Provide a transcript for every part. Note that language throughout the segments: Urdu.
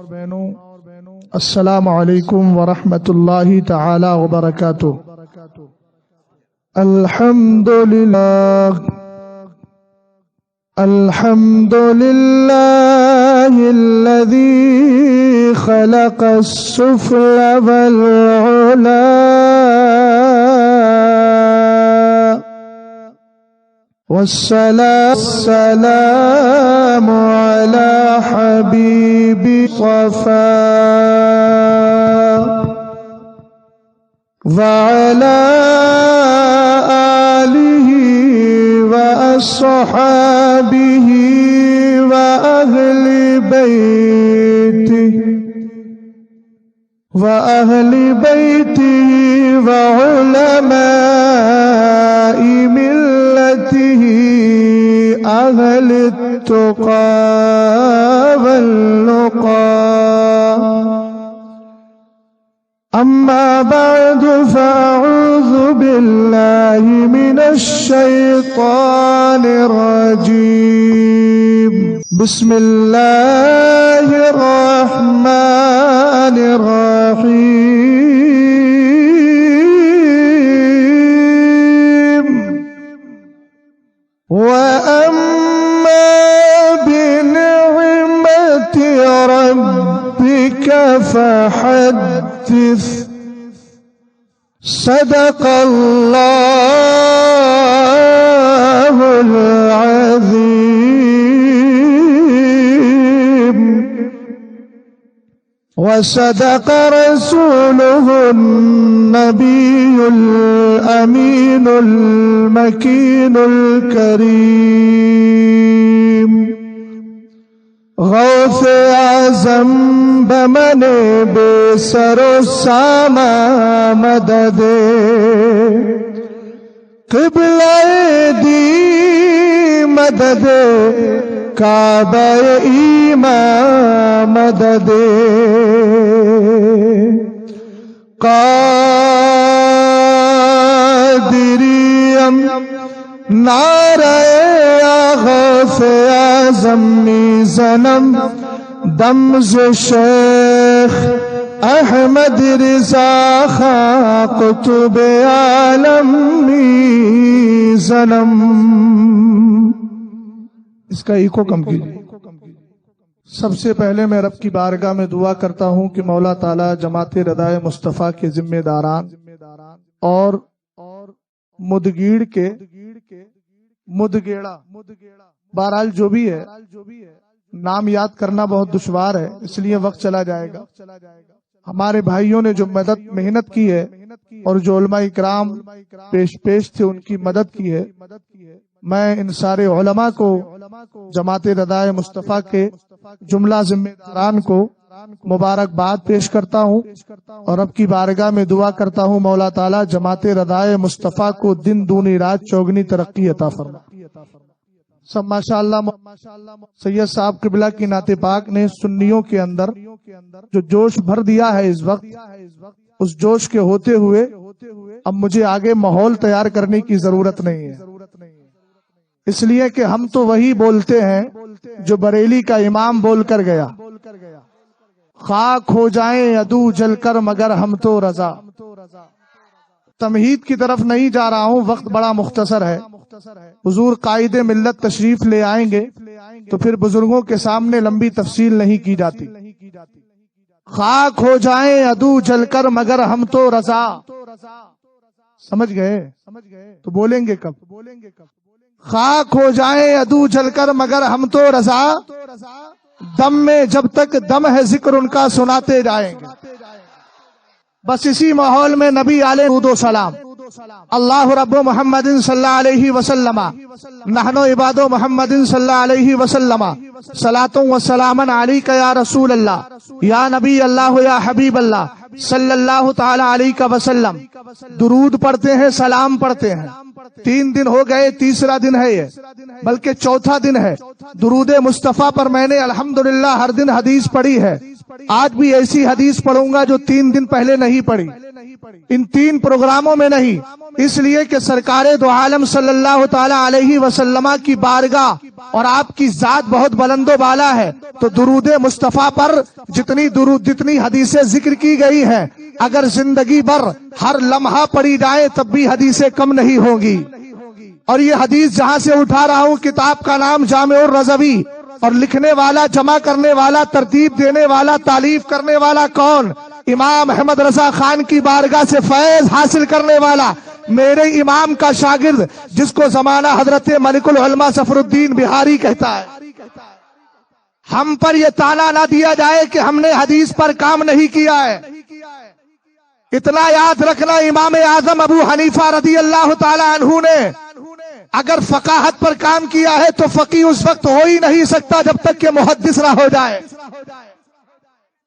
بہنوں، السلام علیکم ورحمۃ اللہ تعالی وبرکاتہ۔ الحمد للہ الذی خلق السفل والعلا والسلام على حبيب صفا وعلى آله وأصحابه وأهل بيته وعلماء ملته أهل التقى والنقى، أما بعد فأعوذ بالله من الشيطان الرجيم، بسم الله الرحمن الرحيم، وأما بنعمة ربك فحدث، صدق الله العظيم، وصدق رسوله النبي الأمين المكين الكريم، غوث اعظم بمن بے سر و سامہ مدد، قبلہ دی مدد، کعبہ ایمان مدد، قادریم نعرہ غوث اعظم میزنم، دمز شیخ احمد رضا خاں قطب عالم میزنم۔ اس کا ایکو کم کیجیے۔ سب سے پہلے میں رب کی بارگاہ میں دعا کرتا ہوں کہ مولا تعالی جماعت ردائے مصطفیٰ کے ذمہ داران اور مدگیڑ کے مدگیڑا، بہرحال جو بھی ہے، نام یاد کرنا بہت دشوار ہے، اس لیے وقت چلا جائے گا۔ ہمارے بھائیوں نے جو محنت کی ہے اور جو علماء اکرام پیش تھے ان کی مدد کی ہے، میں ان سارے علماء کو، جماعت ردائے مصطفیٰ کے جملہ ذمہ داران کو مبارکباد پیش کرتا ہوں اور رب کی بارگاہ میں دعا کرتا ہوں مولا تعالی جماعت ردائے مصطفیٰ کو دن دونی رات چوگنی ترقی عطا فرما۔ سب ماشاءاللہ سید صاحب قبلہ کی نعت پاک نے سنیوں کے اندر جو جوش بھر دیا ہے اس وقت، اس جوش کے ہوتے ہوئے اب مجھے آگے ماحول تیار کرنے کی ضرورت نہیں ہے، اس لیے کہ ہم تو وہی بولتے ہیں جو بریلی کا امام بول کر گیا، خاک ہو جائیں عدو جل کر مگر ہم تو رضا۔ تمہید کی طرف نہیں جا رہا ہوں، وقت بڑا مختصر ہے۔ حضور قائد ملت تشریف لے آئیں گے تو پھر بزرگوں کے سامنے لمبی تفصیل نہیں کی جاتی۔ خاک ہو جائیں عدو جل کر مگر ہم تو رضا، سمجھ گئے؟ تو بولیں گے کب؟ خاک ہو جائیں عدو جل کر مگر ہم تو رضا، دم میں جب تک دم ہے ذکر ان کا سناتے جائیں گے۔ بس اسی ماحول میں نبی علیہ درود و سلام، اللہ رب محمد صلی اللہ علیہ وسلم، نحن عباد محمد صلی اللہ علیہ وسلم، صلاۃ و سلاما علیک یا رسول اللہ، یا نبی اللہ، یا حبیب اللہ صلی اللہ تعالی علیہ وسلم۔ درود پڑھتے ہیں، سلام پڑھتے ہیں، 3 دن ہو گئے، تیسرا دن ہے یہ، بلکہ چوتھا دن ہے۔ درود مصطفیٰ پر میں نے الحمدللہ ہر دن حدیث پڑھی ہے، آج بھی ایسی حدیث پڑھوں گا جو 3 دن پہلے نہیں پڑھی۔ ان 3 پروگراموں میں نہیں، اس لیے کہ سرکار دو عالم صلی اللہ تعالی علیہ وسلم کی بارگاہ اور آپ کی ذات بہت بلند و بالا ہے، تو درود مصطفیٰ پر جتنی حدیثیں ذکر کی گئی ہیں، اگر زندگی بھر ہر لمحہ پڑھی جائے تب بھی حدیثیں کم نہیں ہوں گی۔ اور یہ حدیث جہاں سے اٹھا رہا ہوں، کتاب کا نام جامع الرضوی، اور لکھنے والا، جمع کرنے والا، ترتیب دینے والا، تالیف کرنے والا کون؟ امام احمد رضا خان کی بارگاہ سے فیض حاصل کرنے والا میرے امام کا شاگرد، جس کو زمانہ حضرت ملک العلماء ظفر الدین بہاری کہتا ہے۔ ہم پر یہ تانا نہ دیا جائے کہ ہم نے حدیث پر کام نہیں کیا ہے۔ اتنا یاد رکھنا، امام اعظم ابو حنیفہ رضی اللہ تعالی عنہ نے اگر فقاہت پر کام کیا ہے تو فقیہ اس وقت ہو ہی نہیں سکتا جب تک کہ محدث نہ ہو جائے۔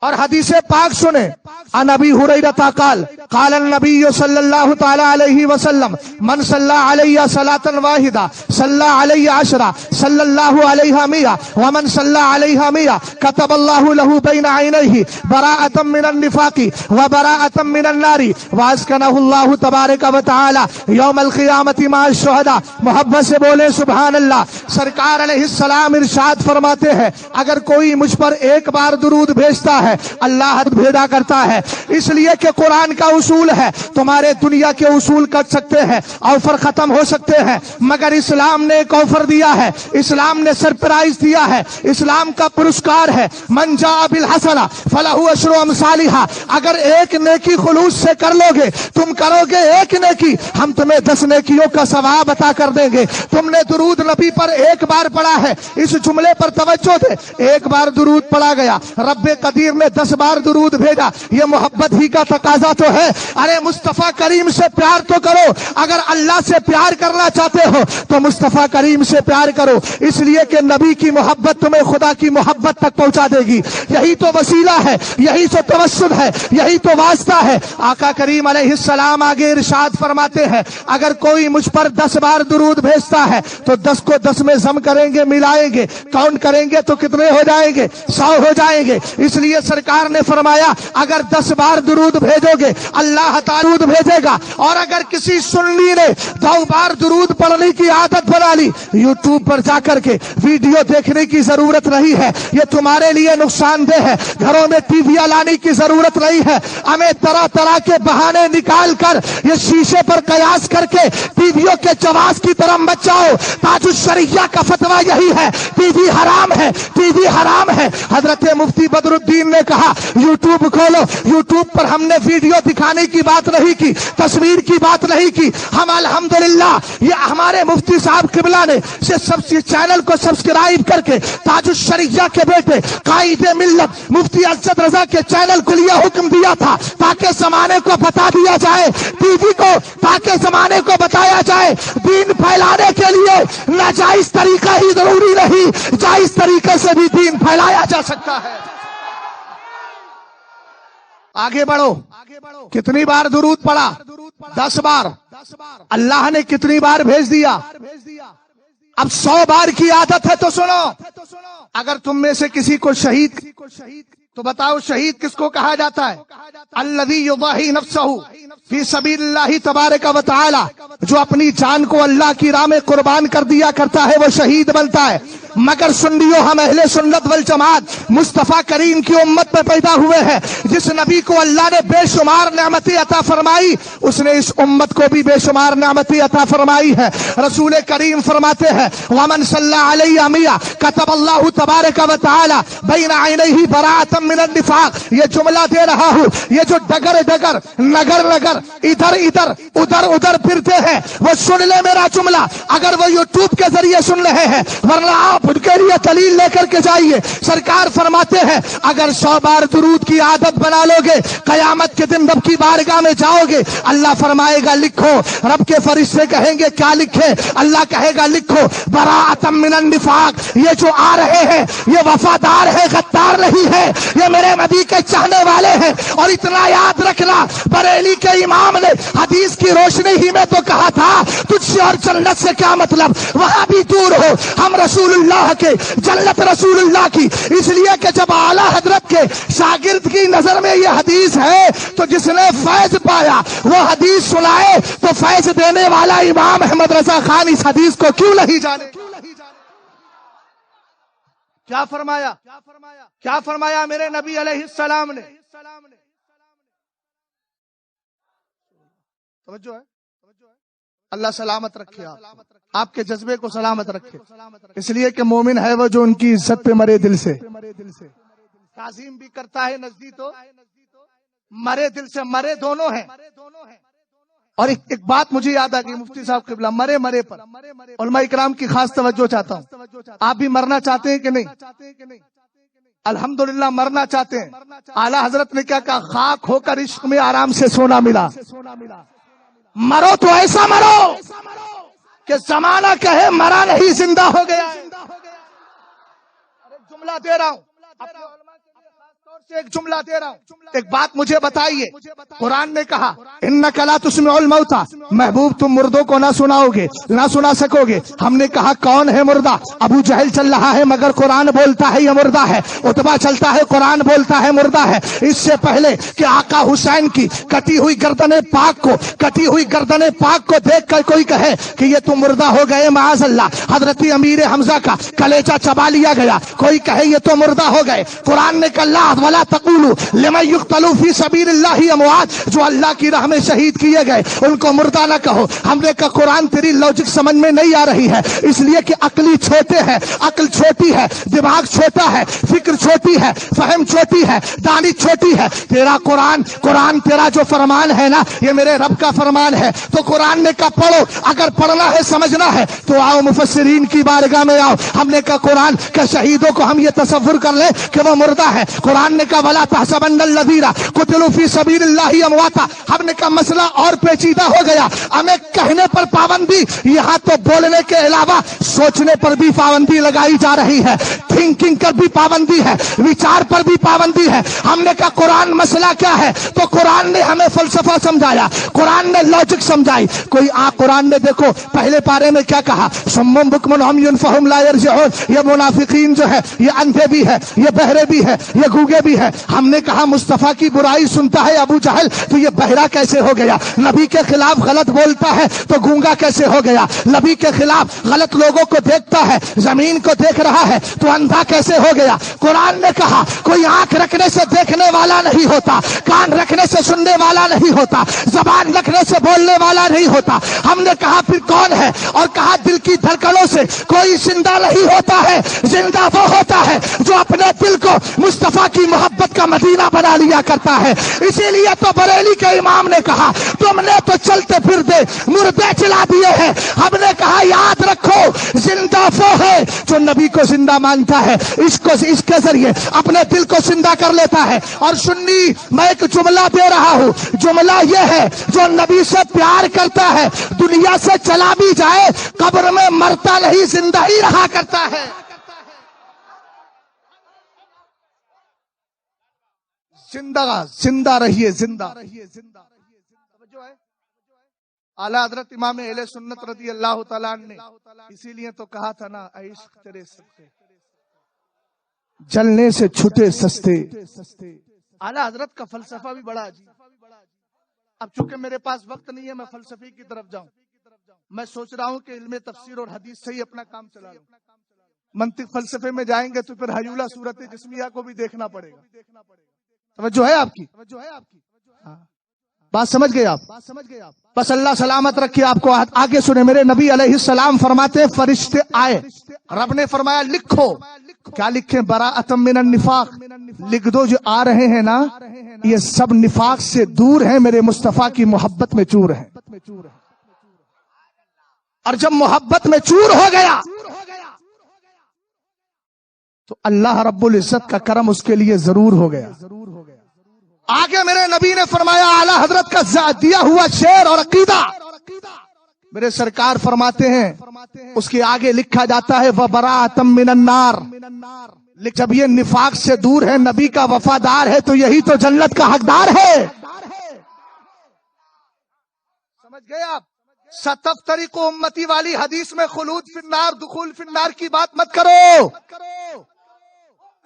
اور حدیث پاک سنیں، عن ابی ہریرہ قال قال النبی صلی اللہ تعالی علیہ وسلم من صلی علیہ صلاۃ واحدہ صلی علیہ عشرہ صلی اللہ علیہ مئہ ومن صلی علیہ مئہ کتب اللہ له بین عینیہ براءۃ من النفاق وبراءۃ من النار واسکنہ اللہ تبارک و تعالی یوم القیامۃ مع الشہداء۔ محبت سے بولے سبحان اللہ۔ سرکار علیہ السلام ارشاد فرماتے ہیں، اگر کوئی مجھ پر ایک بار درود بھیجتا ہے اللہ بھیجا کرتا ہے۔ اس لیے کہ قرآن کا اصول ہے، تمہارے دنیا کے اصول کٹ سکتے ہیں، آفر ختم ہو سکتے ہیں، مگر اسلام نے ایک آفر دیا ہے، اسلام نے سرپرائز دیا ہے، اسلام کا پرسکار ہے، من جاء بالحسنہ فلہ عشر امثالھا۔ اگر ایک نیکی خلوص سے کر لو گے، تم کرو گے ایک نیکی، ہم تمہیں 10 نیکیوں کا ثواب عطا کر دیں گے۔ تم نے درود نبی پر ایک بار پڑھا ہے، اس جملے پر توجہ دے، ایک بار درود پڑھا گیا، رب قدیر نے 10 بار درود بھیجا، یہ محبت ہی کا تقاضا تو ہے۔ ارے مصطفیٰ کریم سے پیار تو کرو، اگر اللہ سے پیار کرنا چاہتے ہو تو مصطفیٰ کریم سے پیار کرو، اس لیے کہ نبی کی محبت تمہیں خدا کی محبت تک پہنچا دے گی۔ یہی تو وسیلہ ہے، یہی تو توسل ہے، یہی تو واسطہ ہے۔ آقا کریم علیہ السلام آگے ارشاد فرماتے ہیں، اگر کوئی مجھ پر 10 بار درود بھیجتا ہے تو 10 کو 10 میں ضم کریں گے، ملائیں گے، کاؤنٹ کریں گے تو کتنے ہو جائیں گے؟ 100 ہو جائیں گے۔ اس لیے سرکار نے فرمایا اگر 10 بار درود بھیجو گے اللہ تعالی درود بھیجے گا۔ اور اگر کسی سنی نے 2 بار درود پڑھنے کی عادت بنا لی، یوٹیوب پر جا کر کے ویڈیو دیکھنے کی ضرورت نہیں ہے، یہ تمہارے لیے نقصان دہ ہے۔ گھروں میں ٹی ویاں لانے کی ضرورت نہیں ہے، ہمیں طرح طرح کے بہانے نکال کر یہ شیشے پر قیاس کر کے ٹی ویوں کے جواز کی طرف مت جاؤ۔ تاج الشریعہ کا فتویٰ یہی ہے، ٹی وی حرام ہے، ٹی وی حرام ہے۔ حضرت مفتی بدر الدین نے کہا یوٹیوب کھولو، یوٹیوب پر ہم نے ویڈیو دکھانے کی بات نہیں کی، تصویر کی بات نہیں کی۔ ہم الحمدللہ یہ ہمارے مفتی صاحب قبلہ نے چینل کو سبسکرائب کر کے تاج الشریعہ کے بیٹے قائد ملت مفتی ارشد رضا کے چینل کو لیے حکم دیا تھا تاکہ زمانے کو بتا دیا جائے، ٹی وی کو تاکہ زمانے کو بتایا جائے دین پھیلانے کے لیے ناجائز طریقہ ہی ضروری نہیں، جائز طریقے سے بھی دین پھیلایا جا سکتا ہے۔ آگے بڑھو۔ کتنی بار درود پڑھا؟ 10 بار۔ اللہ نے کتنی بار بھیج دیا؟ اب 100 بار کی عادت ہے تو سنو، اگر تم میں سے کسی کو شہید تو بتاؤ شہید کس کو کہا جاتا ہے؟ الذی یضحی نفسہ فی سبیل اللہ تبارک و تعالی، جو اپنی جان کو اللہ کی راہ میں قربان کر دیا کرتا ہے وہ شہید بنتا ہے۔ مگر سنیو، ہم اہل سنت والجماعت مصطفیٰ کریم کی امت میں پیدا ہوئے ہیں، جس نبی کو اللہ نے بے شمار نعمتیں عطا فرمائی اس نے اس امت کو بھی بے شمار نعمتیں عطا فرمائی ہے۔ رسول کریم فرماتے ہیں ومن صلی علیہ مئہ کتب اللہ تبارک و تعالی بین عینیہ براءۃ من النفاق۔ یہ جملہ دے رہا ہوں، یہ جو ڈگر ڈگر نگر نگر ادھر ادھر ادھر ادھر پھرتے ہیں وہ سن لے میرا جملہ، اگر وہ یوٹیوب کے ذریعے سن رہے ہیں، ورنہ آپ ان کے لیے دلیل لے کر کے جائیے۔ سرکار فرماتے ہیں اگر 100 بار درود کی عادت بنا لو گے، قیامت کے دن رب کی بارگاہ میں جاؤ گے، اللہ فرمائے گا لکھو۔ رب کے فرشتے کہیں گے کیا لکھے؟ اللہ کہے گا لکھو براءۃ من النفاق۔ یہ جو آ رہے ہیں یہ وفادار ہے، غدار نہیں ہے، یہ میرے نبی کے چاہنے والے ہیں۔ اور اتنا یاد رکھنا، بریلی کے امام نے حدیث کی روشنی ہی میں تو کہا تھا تجھ سے اور جنت سے کیا مطلب، وہاں بھی دور ہو، ہم رسول اللہ اللہ کے، جنت رسول اللہ کی، اس لیے کہ جب اعلیٰ حضرت کے شاگرد کی نظر میں یہ حدیث ہے تو جس نے فیض پایا وہ حدیث سنائے، تو فیض دینے والا امام احمد رضا خان اس حدیث کو کیوں نہیں جانے؟ کیا فرمایا؟ کیا فرمایا میرے نبی علیہ السلام نے؟ توجہ ہے؟ اللہ سلامت رکھے آپ کے جذبے کو سلامت رکھے، اس لیے کہ مومن ہے وہ جو ان کی عزت پہ مرے دل سے، تعظیم بھی کرتا ہے نزدیک تو مرے دل سے، مرے دونوں ہیں۔ اور ایک بات مجھے یاد آ گئی مفتی صاحب قبلہ، مرے پر علماء اکرام کی خاص توجہ چاہتا ہوں۔ آپ بھی مرنا چاہتے ہیں کہ نہیں؟ الحمدللہ مرنا چاہتے ہیں۔ اعلیٰ حضرت نے کیا کہا؟ خاک ہو کر عشق میں آرام سے سونا ملا۔ مرو تو ایسا مرو کہ زمانہ کہے مرا نہیں، زندہ ہو گیا۔ جملہ دے رہا ہوں، ایک جملہ دے رہا ہوں، ایک بات مجھے بتائیے، قرآن نے کہا انک لا تسمع الموتى، محبوب تم مردوں کو نہ سناؤ گے، نہ سنا سکو گے۔ ہم نے کہا کون ہے مردہ؟ ابو جہل چل رہا ہے مگر قرآن بولتا ہے یہ مردہ ہے، عتبہ چلتا ہے قرآن بولتا ہے مردہ ہے۔ اس سے پہلے کہ آقا حسین کی کٹی ہوئی گردن پاک کو دیکھ کر کوئی کہے کہ یہ تم مردہ ہو گئے، معاذ اللہ، حضرت امیر حمزہ کا کلیجہ چبا لیا گیا، کوئی کہے یہ تو مردہ ہو گئے۔ قرآن نے کہا ولا تقولوا لمن يقتل في سبيل الله اموات، جو اللہ کی راہ میں شہید کیے گئے ان کو مردہ نہ کہو۔ ہم نے کہا قرآن تیری لوجک سمجھ میں نہیں آ رہی ہے، اس لیے کہ عقلی چھوٹے ہیں، عقل چھوٹی ہے، دماغ چھوٹا ہے، فکر چھوٹی ہے، فہم چھوٹی ہے، دانی چھوٹی ہے۔ تیرا قرآن تیرا جو فرمان ہے نا، یہ میرے رب کا فرمان ہے، تو قرآن نے کہا پڑھو، اگر پڑھنا ہے سمجھنا ہے تو آؤ مفسرین کی بارگاہ میں آؤ۔ ہم نے کہا قرآن کے شہیدوں کو ہم یہ تصور کر لیں کہ وہ مردہ ہے۔ قرآن نے کہا ولا تحسبن الذین قتلوا فی سبیل اللہ امواتا۔ ہم نے کہا مسئلہ اور پیچیدہ ہو گیا، ہمیں کہنے پر پابندی، یہاں تو بولنے کے علاوہ سوچنے پر بھی پابندی لگائی جا رہی ہے، تھنکنگ پر بھی پابندی ہے، وچار پر بھی پابندی ہے۔ ہم نے کہا قرآن مسئلہ کیا ہے؟ تو قرآن نے ہمیں فلسفہ سمجھایا، قرآن نے لاجک سمجھائی۔ کوئی قرآن نے دیکھو پہلے پارے میں کیا کہا؟ صم بکم عمی فہم لا یرجعون، یہ منافقین جو ہے یہ اندھے بھی ہے، یہ بہرے بھی ہے، یہ گونگے بھی ہے۔ ہم نے کہا مصطفیٰ کی برائی سنتا ہے ابو جہل تو یہ بہرا کیسے ہو گیا؟ نبی کے خلاف غلط بولتا ہے تو گونگا کیسے ہو گیا؟ نبی کے خلاف غلط لوگوں کو دیکھتا ہے، زمین کو دیکھ رہا ہے تو اندھا کیسے ہو گیا؟ قرآن نے کہا کوئی آنکھ رکھنے سے دیکھنے والا نہیں ہوتا، کان رکھنے سے سننے والا نہیں ہوتا، زبان رکھنے سے بولنے والا نہیں ہوتا۔ ہم نے کہا پھر کون ہے؟ اور کہا دل کی دھڑکنوں سے کوئی زندہ نہیں ہوتا ہے، زندہ وہ ہوتا ہے جو اپنے دل کو مصطفیٰ کی محبت کا مدینہ بنا لیا کرتا ہے۔ اسی لیے تو بریلی کے امام نے کہا تم نے تو چلتے پھرتے مردے چلا دیے ہیں۔ ہم نے کہا یاد رکھو زندہ وہ ہے جو نبی کو زندہ مانتا ہے، اس کے ذریعے اپنے دل کو زندہ کر لیتا ہے۔ اور سنی میں ایک جملہ دے رہا ہوں، جملہ یہ ہے جو نبی سے پیار کرتا ہے دنیا سے چلا بھی جائے قبر میں مرتا نہیں، زندہ ہی رہا کرتا ہے۔ زندہ رہیے، زندہ رہیے۔ اعلیٰ حضرت امام اہل سنت رضی اللہ تعالیٰ عنہ نے اسی لیے تو کہا تھا نا عشق تیرے سستے جلنے سے چھٹے سستے۔ اعلیٰ حضرت کا فلسفہ بھی بڑا عجیب۔ اب چونکہ میرے پاس وقت نہیں ہے میں فلسفے کی طرف جاؤں، میں سوچ رہا ہوں کہ علم تفسیر اور حدیث سے ہی اپنا کام چلا لوں۔ منطق فلسفے میں جائیں گے تو پھر حیولہ صورت جسمیہ کو بھی دیکھنا پڑے گا۔ توجہ ہے آپ کی؟ بات سمجھ گئے آپ؟ بس اللہ سلامت رکھے آپ کو۔ آگے سنے، میرے نبی علیہ السلام فرماتے فرشتے آئے، رب نے فرمایا لکھو۔ کیا لکھیں؟ براءۃ من النفاق، لکھ دو جو آ رہے ہیں نا یہ سب نفاق سے دور ہیں، میرے مصطفیٰ کی محبت میں چور ہیں۔ اور جب محبت میں چور ہو گیا تو اللہ رب العزت کا کرم اس کے لیے ضرور ہو گیا۔ آگے میرے نبی نے فرمایا اعلیٰ حضرت کا دیا ہوا شعر اور عقیدہ، میرے سرکار فرماتے ہیں اس کے آگے لکھا جاتا ہے وَبَرَاءَةً مِّنَ النَّارِ، جب یہ نفاق سے دور ہے، نبی کا وفادار ہے، تو یہی تو جنت کا حقدار ہے۔ سمجھ گئے آپ؟ ستفترق امتی والی حدیث میں خلود فی النار دخول فی النار کی بات مت کرو.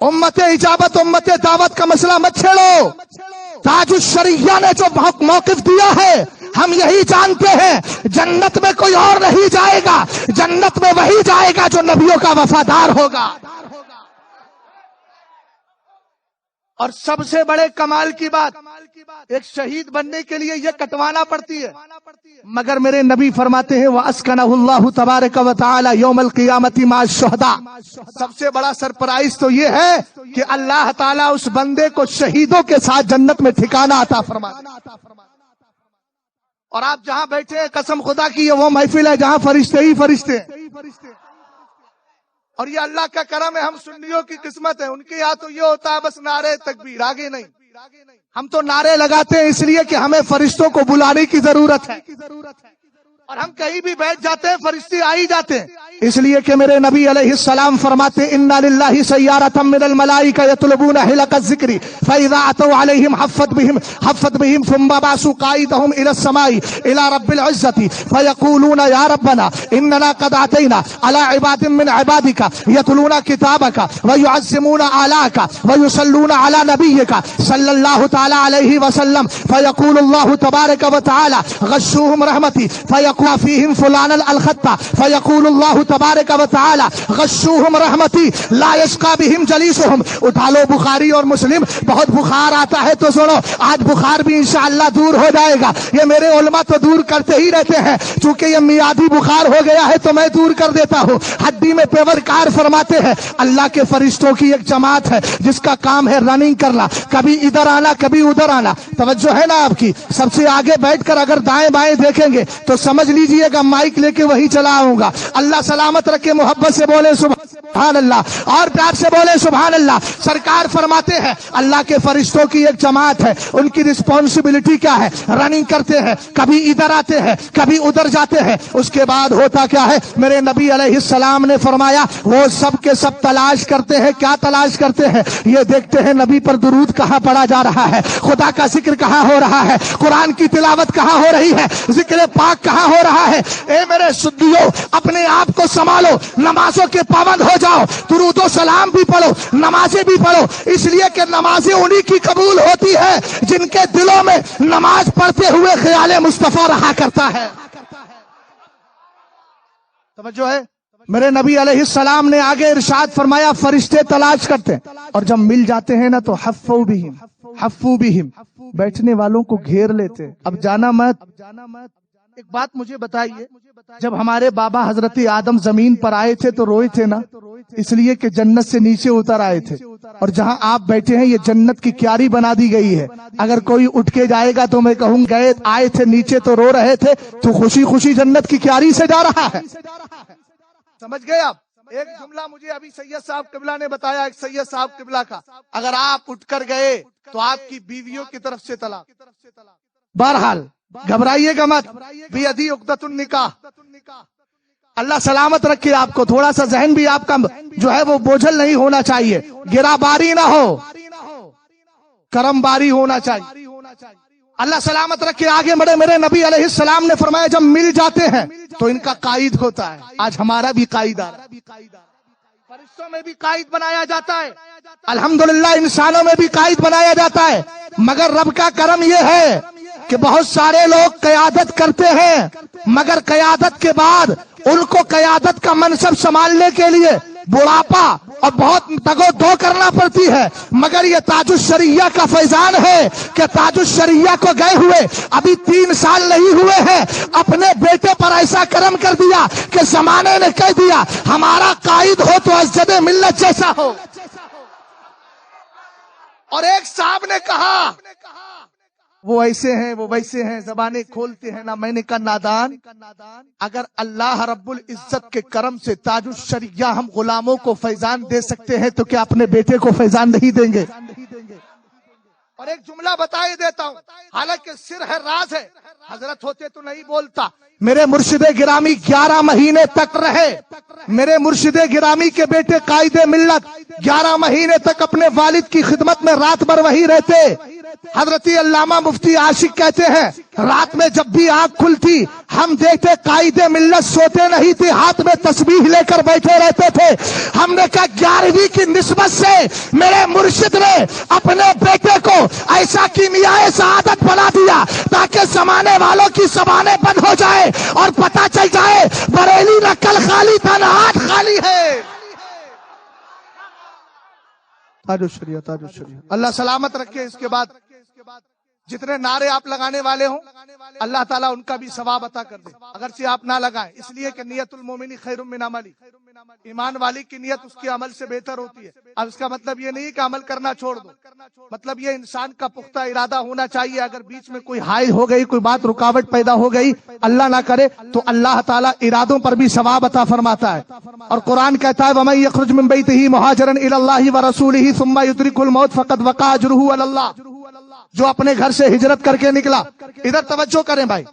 امت اجابت امت دعوت کا مسئلہ مت چھیڑو. تاج الشریعہ نے جو موقف دیا ہے ہم یہی جانتے ہیں جنت میں کوئی اور نہیں جائے گا, جنت میں وہی جائے گا جو نبیوں کا وفادار ہوگا. اور سب سے بڑے کمال کی بات, ایک شہید بننے کے لیے یہ کٹوانا پڑتی ہے, مگر میرے نبی فرماتے ہیں وَأَسْكَنَهُ اللَّهُ تَبَارَكَ وَتَعَالَى يَوْمَ الْقِيَامَةِ مَعَ الشُّهَدَاءِ. سب سے بڑا سرپرائز تو یہ ہے کہ اللہ تعالیٰ اس بندے کو شہیدوں کے ساتھ جنت میں ٹھکانہ عطا فرماتے. اور آپ جہاں بیٹھے ہیں قسم خدا کی یہ وہ محفل ہے جہاں فرشتے ہی فرشتے ہیں. اور یہ اللہ کا کرم ہے, ہم سنیوں کی قسمت ہے. ان کے یہاں تو یہ ہوتا ہے بس نعرے تکبیر, آگے نہیں. ہم تو نعرے لگاتے ہیں اس لیے کہ ہمیں فرشتوں کو بلانے کی ضرورت ہے, اور ہم کہیں بھی بیٹھ جاتے ہیں فرشتے آ ہی جاتے ہیں. اس لیے کہ میرے نبی علیہ السلام فرماتے اِنَّ لِلَّهِ سَيَّارَةً مِّنَ الْمَلَائِكَةِ يَطْلُبُونَ حِلَقَ الذِّكْرِ فَإِذَا أَتَوْا عَلَيْهِمْ حَفَّتْ بِهِمْ ثُمَّ بَعَثُوا قَائِدَهُمْ إِلَى السَّمَاءِ إِلَى رَبِّ الْعِزَّةِ فَيَقُولُونَ يَا رَبَّنَا إِنَّنَا قَدْ أَتَيْنَا عَلَى عِبَادٍ مِّنْ عِبَادِكَ يَتْلُونَ كِتَابَكَ وَيُعَزِّمُونَ آلَاءَكَ وَيُصَلُّونَ عَلَى نَبِيِّكَ صلى الله تعالى عليه وسلم فيقول الله تبارك وتعالى غشوهم رحمتي فيقول فيهم فلان الخطة فيقول الله تبارك وتعالى غشوهم رحمتي لا يشقى بهم جليسهم. اٹھا لو بخاری اور مسلم. بہت بخار آتا ہے تو سنو, آج بخار بھی انشاءاللہ دور ہو جائے گا. یہ میرے علماء تو دور کرتے ہی رہتے ہیں, چونکہ یہ میادی بخار ہو گیا ہے تو میں دور کر دیتا ہوں. ہڈی میں پیور کار فرماتے ہیں اللہ کے فرشتوں کی ایک جماعت ہے جس کا کام ہے رننگ کرنا, کبھی ادھر آنا کبھی ادھر آنا. توجہ ہے نا آپ کی. سب سے آگے بیٹھ کر اگر دائیں بائیں دیکھیں گے تو سمجھ لیجئے گا مائک لے کے وہی چلا آؤں گا. اللہ سلامت رکھے, محبت سے بولے سبحان اللہ, اور پیار سے بولے سبحان اللہ. سرکار فرماتے ہیں اللہ کے فرشتوں کی ایک جماعت ہے, ان کی رسپانسبلٹی کیا ہے, رننگ کرتے ہیں, کبھی ادھر آتے ہیں کبھی ادھر جاتے ہیں. اس کے بعد ہوتا کیا ہے, میرے نبی علیہ السلام نے فرمایا وہ سب کے سب تلاش کرتے ہیں. کیا تلاش کرتے ہیں؟ یہ دیکھتے ہیں نبی پر درود کہاں پڑھا جا رہا ہے, خدا کا ذکر کہاں ہو رہا ہے, قرآن کی تلاوت کہاں ہو رہی ہے, ذکر پاک کہاں ہو رہا ہے. اے میرے سدیو, اپنے آپ کو سنبھالو, نمازوں کے پابند ہو جاؤ, درود و سلام بھی پڑھو, نمازیں بھی پڑھو, اس لیے کہ نمازیں انہی کی قبول ہوتی ہے جن کے دلوں میں نماز پڑھتے ہوئے خیال مصطفیٰ رہا کرتا ہے. توجہ ہے. میرے نبی علیہ السلام نے آگے ارشاد فرمایا فرشتے تلاش کرتے ہیں, اور جب مل جاتے ہیں نا تو حفو بہم بیٹھنے والوں کو گھیر لیتے. اب جانا مت. ایک بات مجھے بتائیے, جب ہمارے بابا حضرت آدم زمین پر آئے تھے تو روئے تھے نا, اس لیے کہ جنت سے نیچے اتر آئے تھے. اور جہاں آپ بیٹھے ہیں یہ جنت کی کیاری بنا دی گئی ہے. اگر کوئی اٹھ کے جائے گا تو میں کہوں گئے آئے تھے نیچے تو رو رہے تھے, تو خوشی خوشی جنت کی کیاری سے جا رہا ہے. سمجھ گئے آپ؟ ایک جملہ مجھے ابھی سید صاحب قبلہ نے بتایا, ایک سید صاحب قبلہ کا, اگر آپ اٹھ کر گئے تو آپ کی بیویوں کی طرف سے طلاق. بہرحال گھبرائیے گا مت, بیدی عقدۃ النکاح. اللہ سلامت رکھے آپ کو. تھوڑا سا ذہن بھی آپ کا جو ہے وہ بوجھل نہیں ہونا چاہیے, گرا باری نہ ہو, کرم باری ہونا چاہیے. اللہ سلامت رکھے. آگے بڑھے. میرے نبی علیہ السلام نے فرمایا جب مل جاتے ہیں تو ان کا قائد ہوتا ہے. آج ہمارا بھی قائد آ رہا ہے. فرشتوں میں بھی قائد بنایا جاتا ہے, الحمدللہ انسانوں میں بھی قائد بنایا جاتا ہے. مگر رب کا کرم یہ ہے کہ بہت سارے لوگ قیادت کرتے ہیں, مگر قیادت کے بعد ان کو قیادت کا منصب سنبھالنے کے لیے بڑھاپا اور بہت دگو دو کرنا پڑتی ہے. مگر یہ تاج الشریعہ کا فیضان ہے کہ تاج الشریعہ کو گئے ہوئے ابھی 3 سال نہیں ہوئے ہیں, اپنے بیٹے پر ایسا کرم کر دیا کہ زمانے نے کہہ دیا ہمارا قائد ہو تو اسجد ملت جیسا ہو. اور ایک صاحب نے کہا وہ ایسے ہیں وہ ویسے ہیں, زبانیں کھولتے ہیں نا. میں نے کہا نادان, اگر اللہ رب العزت کے کرم سے تاج الشریعہ ہم غلاموں کو فیضان دے سکتے ہیں تو کیا اپنے بیٹے کو فیضان نہیں دیں گے؟ اور ایک جملہ بتائی دیتا ہوں, حالانکہ سر ہے راز ہے, حضرت ہوتے تو نہیں بولتا. میرے مرشد گرامی 11 مہینے تک رہے. میرے مرشد گرامی کے بیٹے قائد ملت 11 مہینے تک اپنے والد کی خدمت میں رات بھر وہی رہتے. حضرت علامہ مفتی عاشق کہتے ہیں رات میں جب بھی آنکھ کھلتی ہم دیکھتے قائد ملت سوتے نہیں تھے، ہاتھ میں تسبیح لے کر بیٹھے رہتے تھے۔ ہم نے کہا 11ویں کی نسبت سے میرے مرشد نے اپنے بیٹے کو ایسا کیمیائے سعادت بنا دیا تاکہ زمانے والوں کی زبانیں بند ہو جائے اور پتہ چل جائے بریلی نہ کل خالی تھا نہ آج خالی ہے۔ تاج الشریعہ، تاج الشریعہ، اللہ سلامت رکھے۔ اس کے بعد جتنے نعرے آپ لگانے والے ہوں اللہ تعالیٰ ان کا بھی ثواب عطا کر دے، اگرچہ آپ نہ لگائیں، اس لیے کہ نیت المومن خیر من عملی، ایمان والی کی نیت اس کے عمل سے بہتر ہوتی ہے۔ اب اس کا مطلب یہ نہیں کہ عمل کرنا چھوڑ دو، مطلب یہ انسان کا پختہ ارادہ ہونا چاہیے۔ اگر بیچ میں کوئی حائل ہو گئی، کوئی بات رکاوٹ پیدا ہو گئی، اللہ نہ کرے، تو اللہ تعالیٰ ارادوں پر بھی ثواب عطا فرماتا ہے۔ اور قرآن کہتا ہے وَمَن يَخْرُجْ مِن بَيْتِهِ مُهَاجِرًا إِلَى اللَّهِ وَرَسُولِهِ ثُمَّ يُدْرِكْهُ الْمَوْتُ فَقَدْ وَقَعَ أَجْرُهُ عَلَى اللَّهِ، جو اپنے گھر سے ہجرت کر کے نکلا، ادھر توجہ کریں بھائی،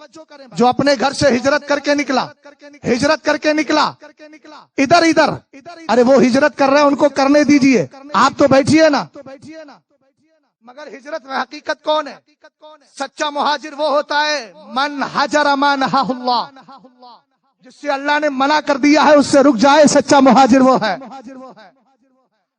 جو اپنے گھر سے ہجرت کر کے نکلا، ہجرت کر کے نکلا، ادھر ارے وہ ہجرت کر رہے ہیں ان کو کرنے دیجئے، آپ تو بیٹھیے نا۔ مگر ہجرت میں حقیقت کون ہے؟ سچا مہاجر وہ ہوتا ہے من حجر ما نہا اللہ، جس سے اللہ نے منع کر دیا ہے اس سے رک جائے، سچا مہاجر وہ ہے۔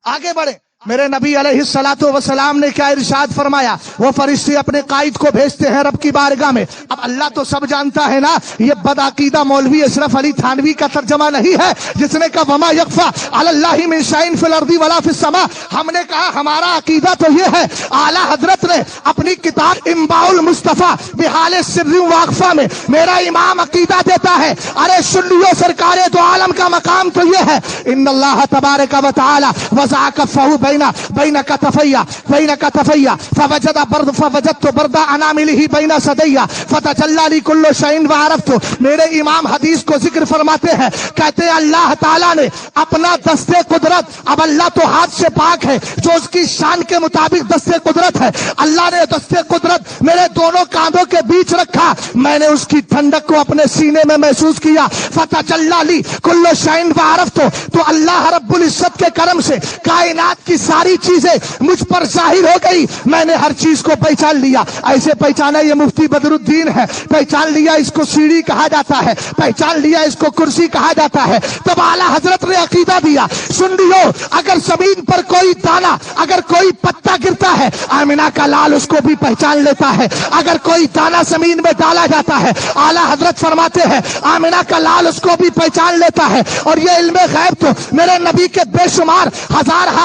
آگے بڑھے، میرے نبی علیہ الصلوۃ والسلام نے کیا ارشاد فرمایا؟ وہ فرشتے اپنے قائد کو بھیجتے ہیں رب کی بارگاہ میں۔ اب اللہ تو سب جانتا ہے نا، یہ بدعقیدہ مولوی اشرف علی تھانوی کا ترجمہ نہیں ہے جس نے کہا وما یخفی علی اللہ من شیء فی الارض ولا فی السماء۔ ہم نے کہا ہمارا عقیدہ تو یہ ہے، اعلیٰ حضرت نے اپنی کتاب انباء المصطفیٰ بحال سر واقفہ میں میرا امام عقیدہ دیتا ہے، ارے سنیو سرکار دو عالم کا مقام تو یہ ہے ان اللہ تبارک و تعالی وضع کفہ بین کتفیہ فوجدت برد اناملہ بین صدیہ فتجلی لی کل شیء وعرفت۔ میرے امام حدیث کو ذکر فرماتے ہیں، کہتے ہیں اللہ تعالیٰ نے اپنا دستے قدرت، اب اللہ تو ہاتھ سے پاک ہے، جو اس کی شان کے مطابق دستے قدرت ہے، اللہ نے دستے قدرت میرے دونوں کاندھوں کے بیچ رکھا، میں نے اس کی ٹھنڈک کو اپنے سینے میں محسوس کیا، فتجلی لی کل شیء وعرفت۔ تو اللہ رب العزت کے کرم سے کائنات کی ساری چیزیں مجھ پر ظاہر ہو گئی، میں نے ہر چیز کو پہچان لیا۔ ایسے پہچانا یہ مفتی بدر الدین ہے، پہچان لیا اس کو سیڑھی کہا جاتا ہے، پہچان لیا اس کو کرسی کہا جاتا ہے۔ تب اعلیٰ حضرت نے عقیدہ دیا، سن لیو، اگر زمین پر کوئی دانا، اگر کوئی پتا گرتا ہے، آمنہ کا لال اس کو بھی پہچان لیتا ہے۔ اگر کوئی دانا زمین میں ڈالا جاتا ہے، اعلیٰ حضرت فرماتے ہیں آمنہ کا لال اس کو بھی پہچان لیتا ہے۔ اور یہ علم غیب تو میرے نبی کے بے شمار ہزار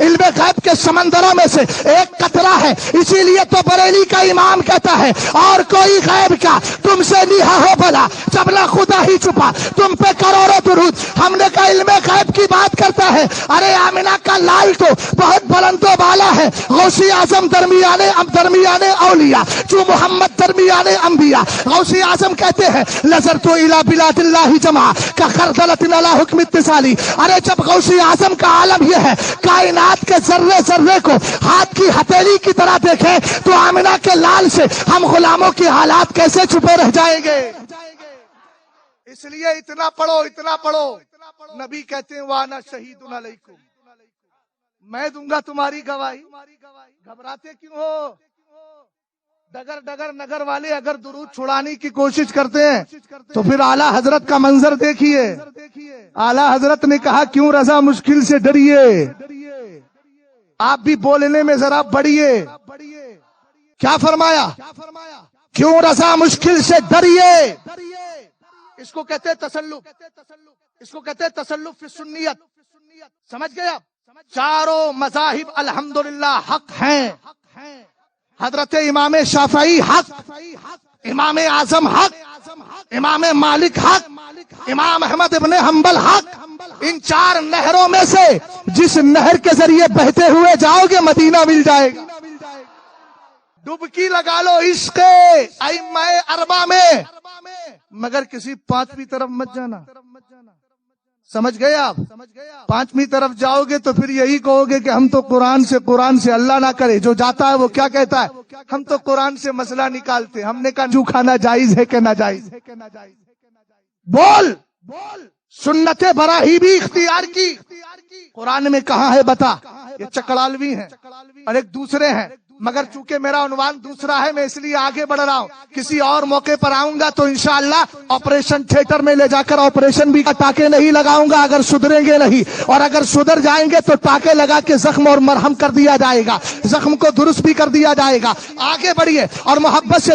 علم غیب کے سمندروں میں سے ایک قطرہ ہے، اسی لیے تو بریلی کا امام کہتا ہے اور کوئی غیب کا تم سے نیہا ہو بھلا جب نہ خدا ہی چھپا تم پہ کروڑوں درود۔ ہم نے کہا علم غیب کی بات کرتا ہے، ارے آمنہ کا لال تو بہت بلند و بالا ہے، غوث اعظم درمیانے اولیاء جو محمد درمیانے انبیاء۔ غوث اعظم کہتے ہیں نظرت الی بلاد اللہ جمع کا خردلۃ علی حکم اتصالی۔ ارے جب غوث اعظم کا عالم یہ ہے کائنات کے ذرے ذرے کو ہاتھ کی ہتھیلی کی طرح دیکھیں تو آمنہ کے لال سے ہم غلاموں کے حالات کیسے چھپے رہ جائیں گے؟ اس لیے اتنا پڑھو۔ نبی کہتے ہیں وانا شہید علیکم، میں دوں گا تمہاری گواہی۔ گھبراتے کیوں ہو؟ ڈگر نگر والے اگر درود چھڑانے کی کوشش کرتے ہیں تو پھر اعلیٰ حضرت کا منظر دیکھیے۔ اعلیٰ حضرت نے کہا کیوں رضا مشکل سے ڈریے، آپ بھی بولنے میں ذرا بڑھیے۔ کیا فرمایا؟ کیوں رضا مشکل سے ڈریے۔ اس کو کہتے ہیں تسلف، اس کو کہتے ہیں تسلف فی سنیت۔ سمجھ گئے آپ؟ چاروں مذاہب الحمدللہ حق ہیں، حضرت امام شافعی حق، امام اعظم حق، امام مالک حق، امام احمد ابن حنبل حق۔ ان چار نہروں میں سے جس نہر کے ذریعے بہتے ہوئے جاؤ گے مدینہ مل جائے گا۔ ڈبکی لگا لو عشق ائمہ اربعہ میں، مگر کسی پانچویں طرف مت جانا۔ سمجھ گئے آپ؟ پانچویں طرف جاؤ گے تو پھر یہی کہو گے کہ ہم تو قرآن سے اللہ نہ کرے۔ جو جاتا ہے وہ کیا کہتا ہے؟ ہم تو قرآن سے مسئلہ نکالتے۔ ہم نے کہا جو کھانا جائز ہے کہ ناجائز؟ بول، سنت براہی بھی اختیار کی۔ قرآن میں کہاں ہے بتا؟ یہ چکڑالوی ہیں اور ایک دوسرے ہیں، مگر چونکہ میرا عنوان دوسرا ہے میں اس لیے آگے بڑھ رہا ہوں. کسی اور موقع پر آؤں گا تو انشاءاللہ آپریشن تھیٹر میں لے جا کر آپریشن بھی ٹاکے نہیں لگاؤں گا اگر سدھریں گے نہیں, اور اگر سدھر جائیں گے تو ٹاکے لگا کے زخم اور مرہم کر دیا جائے گا, زخم کو درست بھی کر دیا جائے گا. آگے بڑھیے اور محبت سے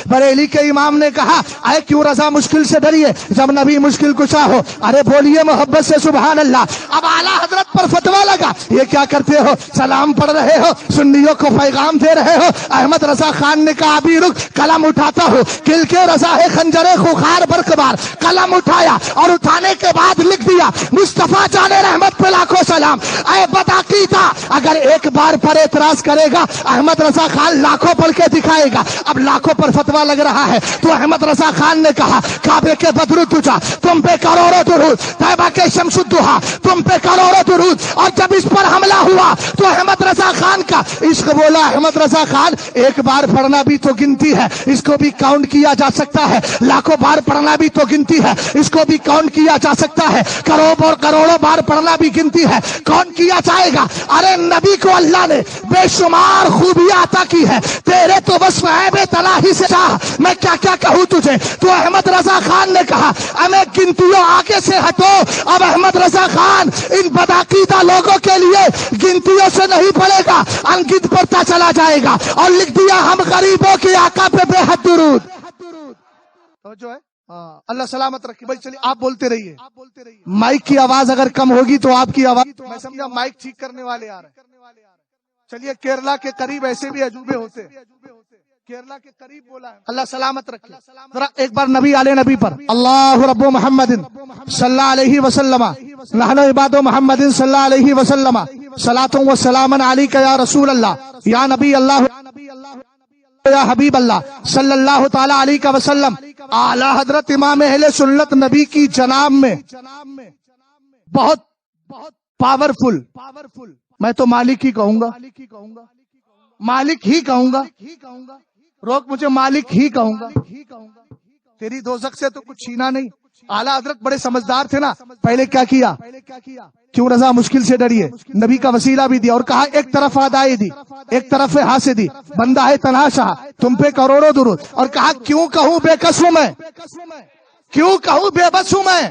بریلی کے امام نے کہا اے کیوں رضا مشکل سے ڈریے جب نبی مشکل کشا ہو. ارے بولیے محبت سے سبحان اللہ. اب اعلیٰ حضرت پر فتویٰ لگا, یہ کیا کرتے ہو, سلام پڑھ رہے ہو, سنیوں کو پیغام دے رہے ہو. احمد رضا خان نے کہا ابھی رک, قلم اٹھاتا ہو, کل کے رضا ہے خنجر خوخار برقبار. قلم اٹھایا اور اٹھانے کے بعد لکھ دیا مصطفیٰ جان رحمت پہ لاکھوں سلام. اے بدعقیدہ, اگر ایک بار پر اعتراض کرے گا احمد رضا خان لاکھوں پڑھ کے دکھائے گا. اب لاکھوں پر فتویٰ لگ رہا ہے تو احمد رضا خان نے کہا کعبے کے بدر الدجا تم پہ کروڑوں درود, طیبہ کے شمس الدہا تم پہ کروڑوں درود. اور جب اس پر حملہ ہوا تو احمد رضا خان کا عشق بولا. احمد رضا خان ایک بار پڑھنا بھی تو گنتی ہے, اس کو بھی کاؤنٹ کیا جا سکتا ہے. لاکھوں بار پڑھنا بھی تو گنتی ہے, اس کو بھی کاؤنٹ کیا جا سکتا ہے. کروڑوں بار پڑھنا بھی گنتی ہے, کون کیا جائے گا. ارے نبی کو اللہ نے بے شمار خوبیاں عطا کی ہے, تیرے تو بس عیب تلاہی سے میں کیا کیا کہوں تجھے. تو احمد رضا خان نے کہا ہمیں گنتیوں آگے سے ہٹو. اب احمد رضا خان ان بدعقیدہ لوگوں کے لیے گنتیوں سے نہیں پڑے گا, انگت پڑھتا چلا جائے گا. اور لکھ دیا ہم غریبوں کے آقا پہ بے حد درود. جو ہے اللہ سلامت رکھے. بھائی چلیے آپ بولتے رہیے. مائک کی آواز اگر کم ہوگی تو آپ کی آواز, میں سمجھا مائک ٹھیک کرنے والے آ رہے ہیں. چلیے کیرلا کے قریب ایسے بھی عجوبے ہوتے ہیں, کیرلا کے قریب بولا ہے. اللہ سلامت رکھے. ذرا ایک بار نبی علیہ نبی پر اللہ رب محمد صلی اللہ علیہ وسلم نحن عباد محمد صلی اللہ علیہ وسلم صلاۃ و سلام علیک یا رسول اللہ یا نبی اللہ یا حبیب اللہ صلی اللہ تعالی علیہ وسلم. اعلی حضرت امام اہل سنت نبی کی جناب میں بہت پاورفل, میں تو مالک ہی کہوں گا, مالک ہی کہوں گا, روک مجھے مالک ہی کہوں گا. تیری دوزخ سے تو کچھ چھینا نہیں. اعلیٰ حضرت بڑے سمجھدار تھے نا, پہلے کیا کیا, کیوں رضا مشکل سے ڈریے, نبی کا وسیلہ بھی دیا اور کہا ایک طرف آدائی دی ایک طرف ہاسے دی, بندہ ہے تنہا شاہ تم پہ کروڑوں درود. اور کہا کیوں کہوں بے قص ہوں میں, کیوں کہوں بے بس ہوں میں,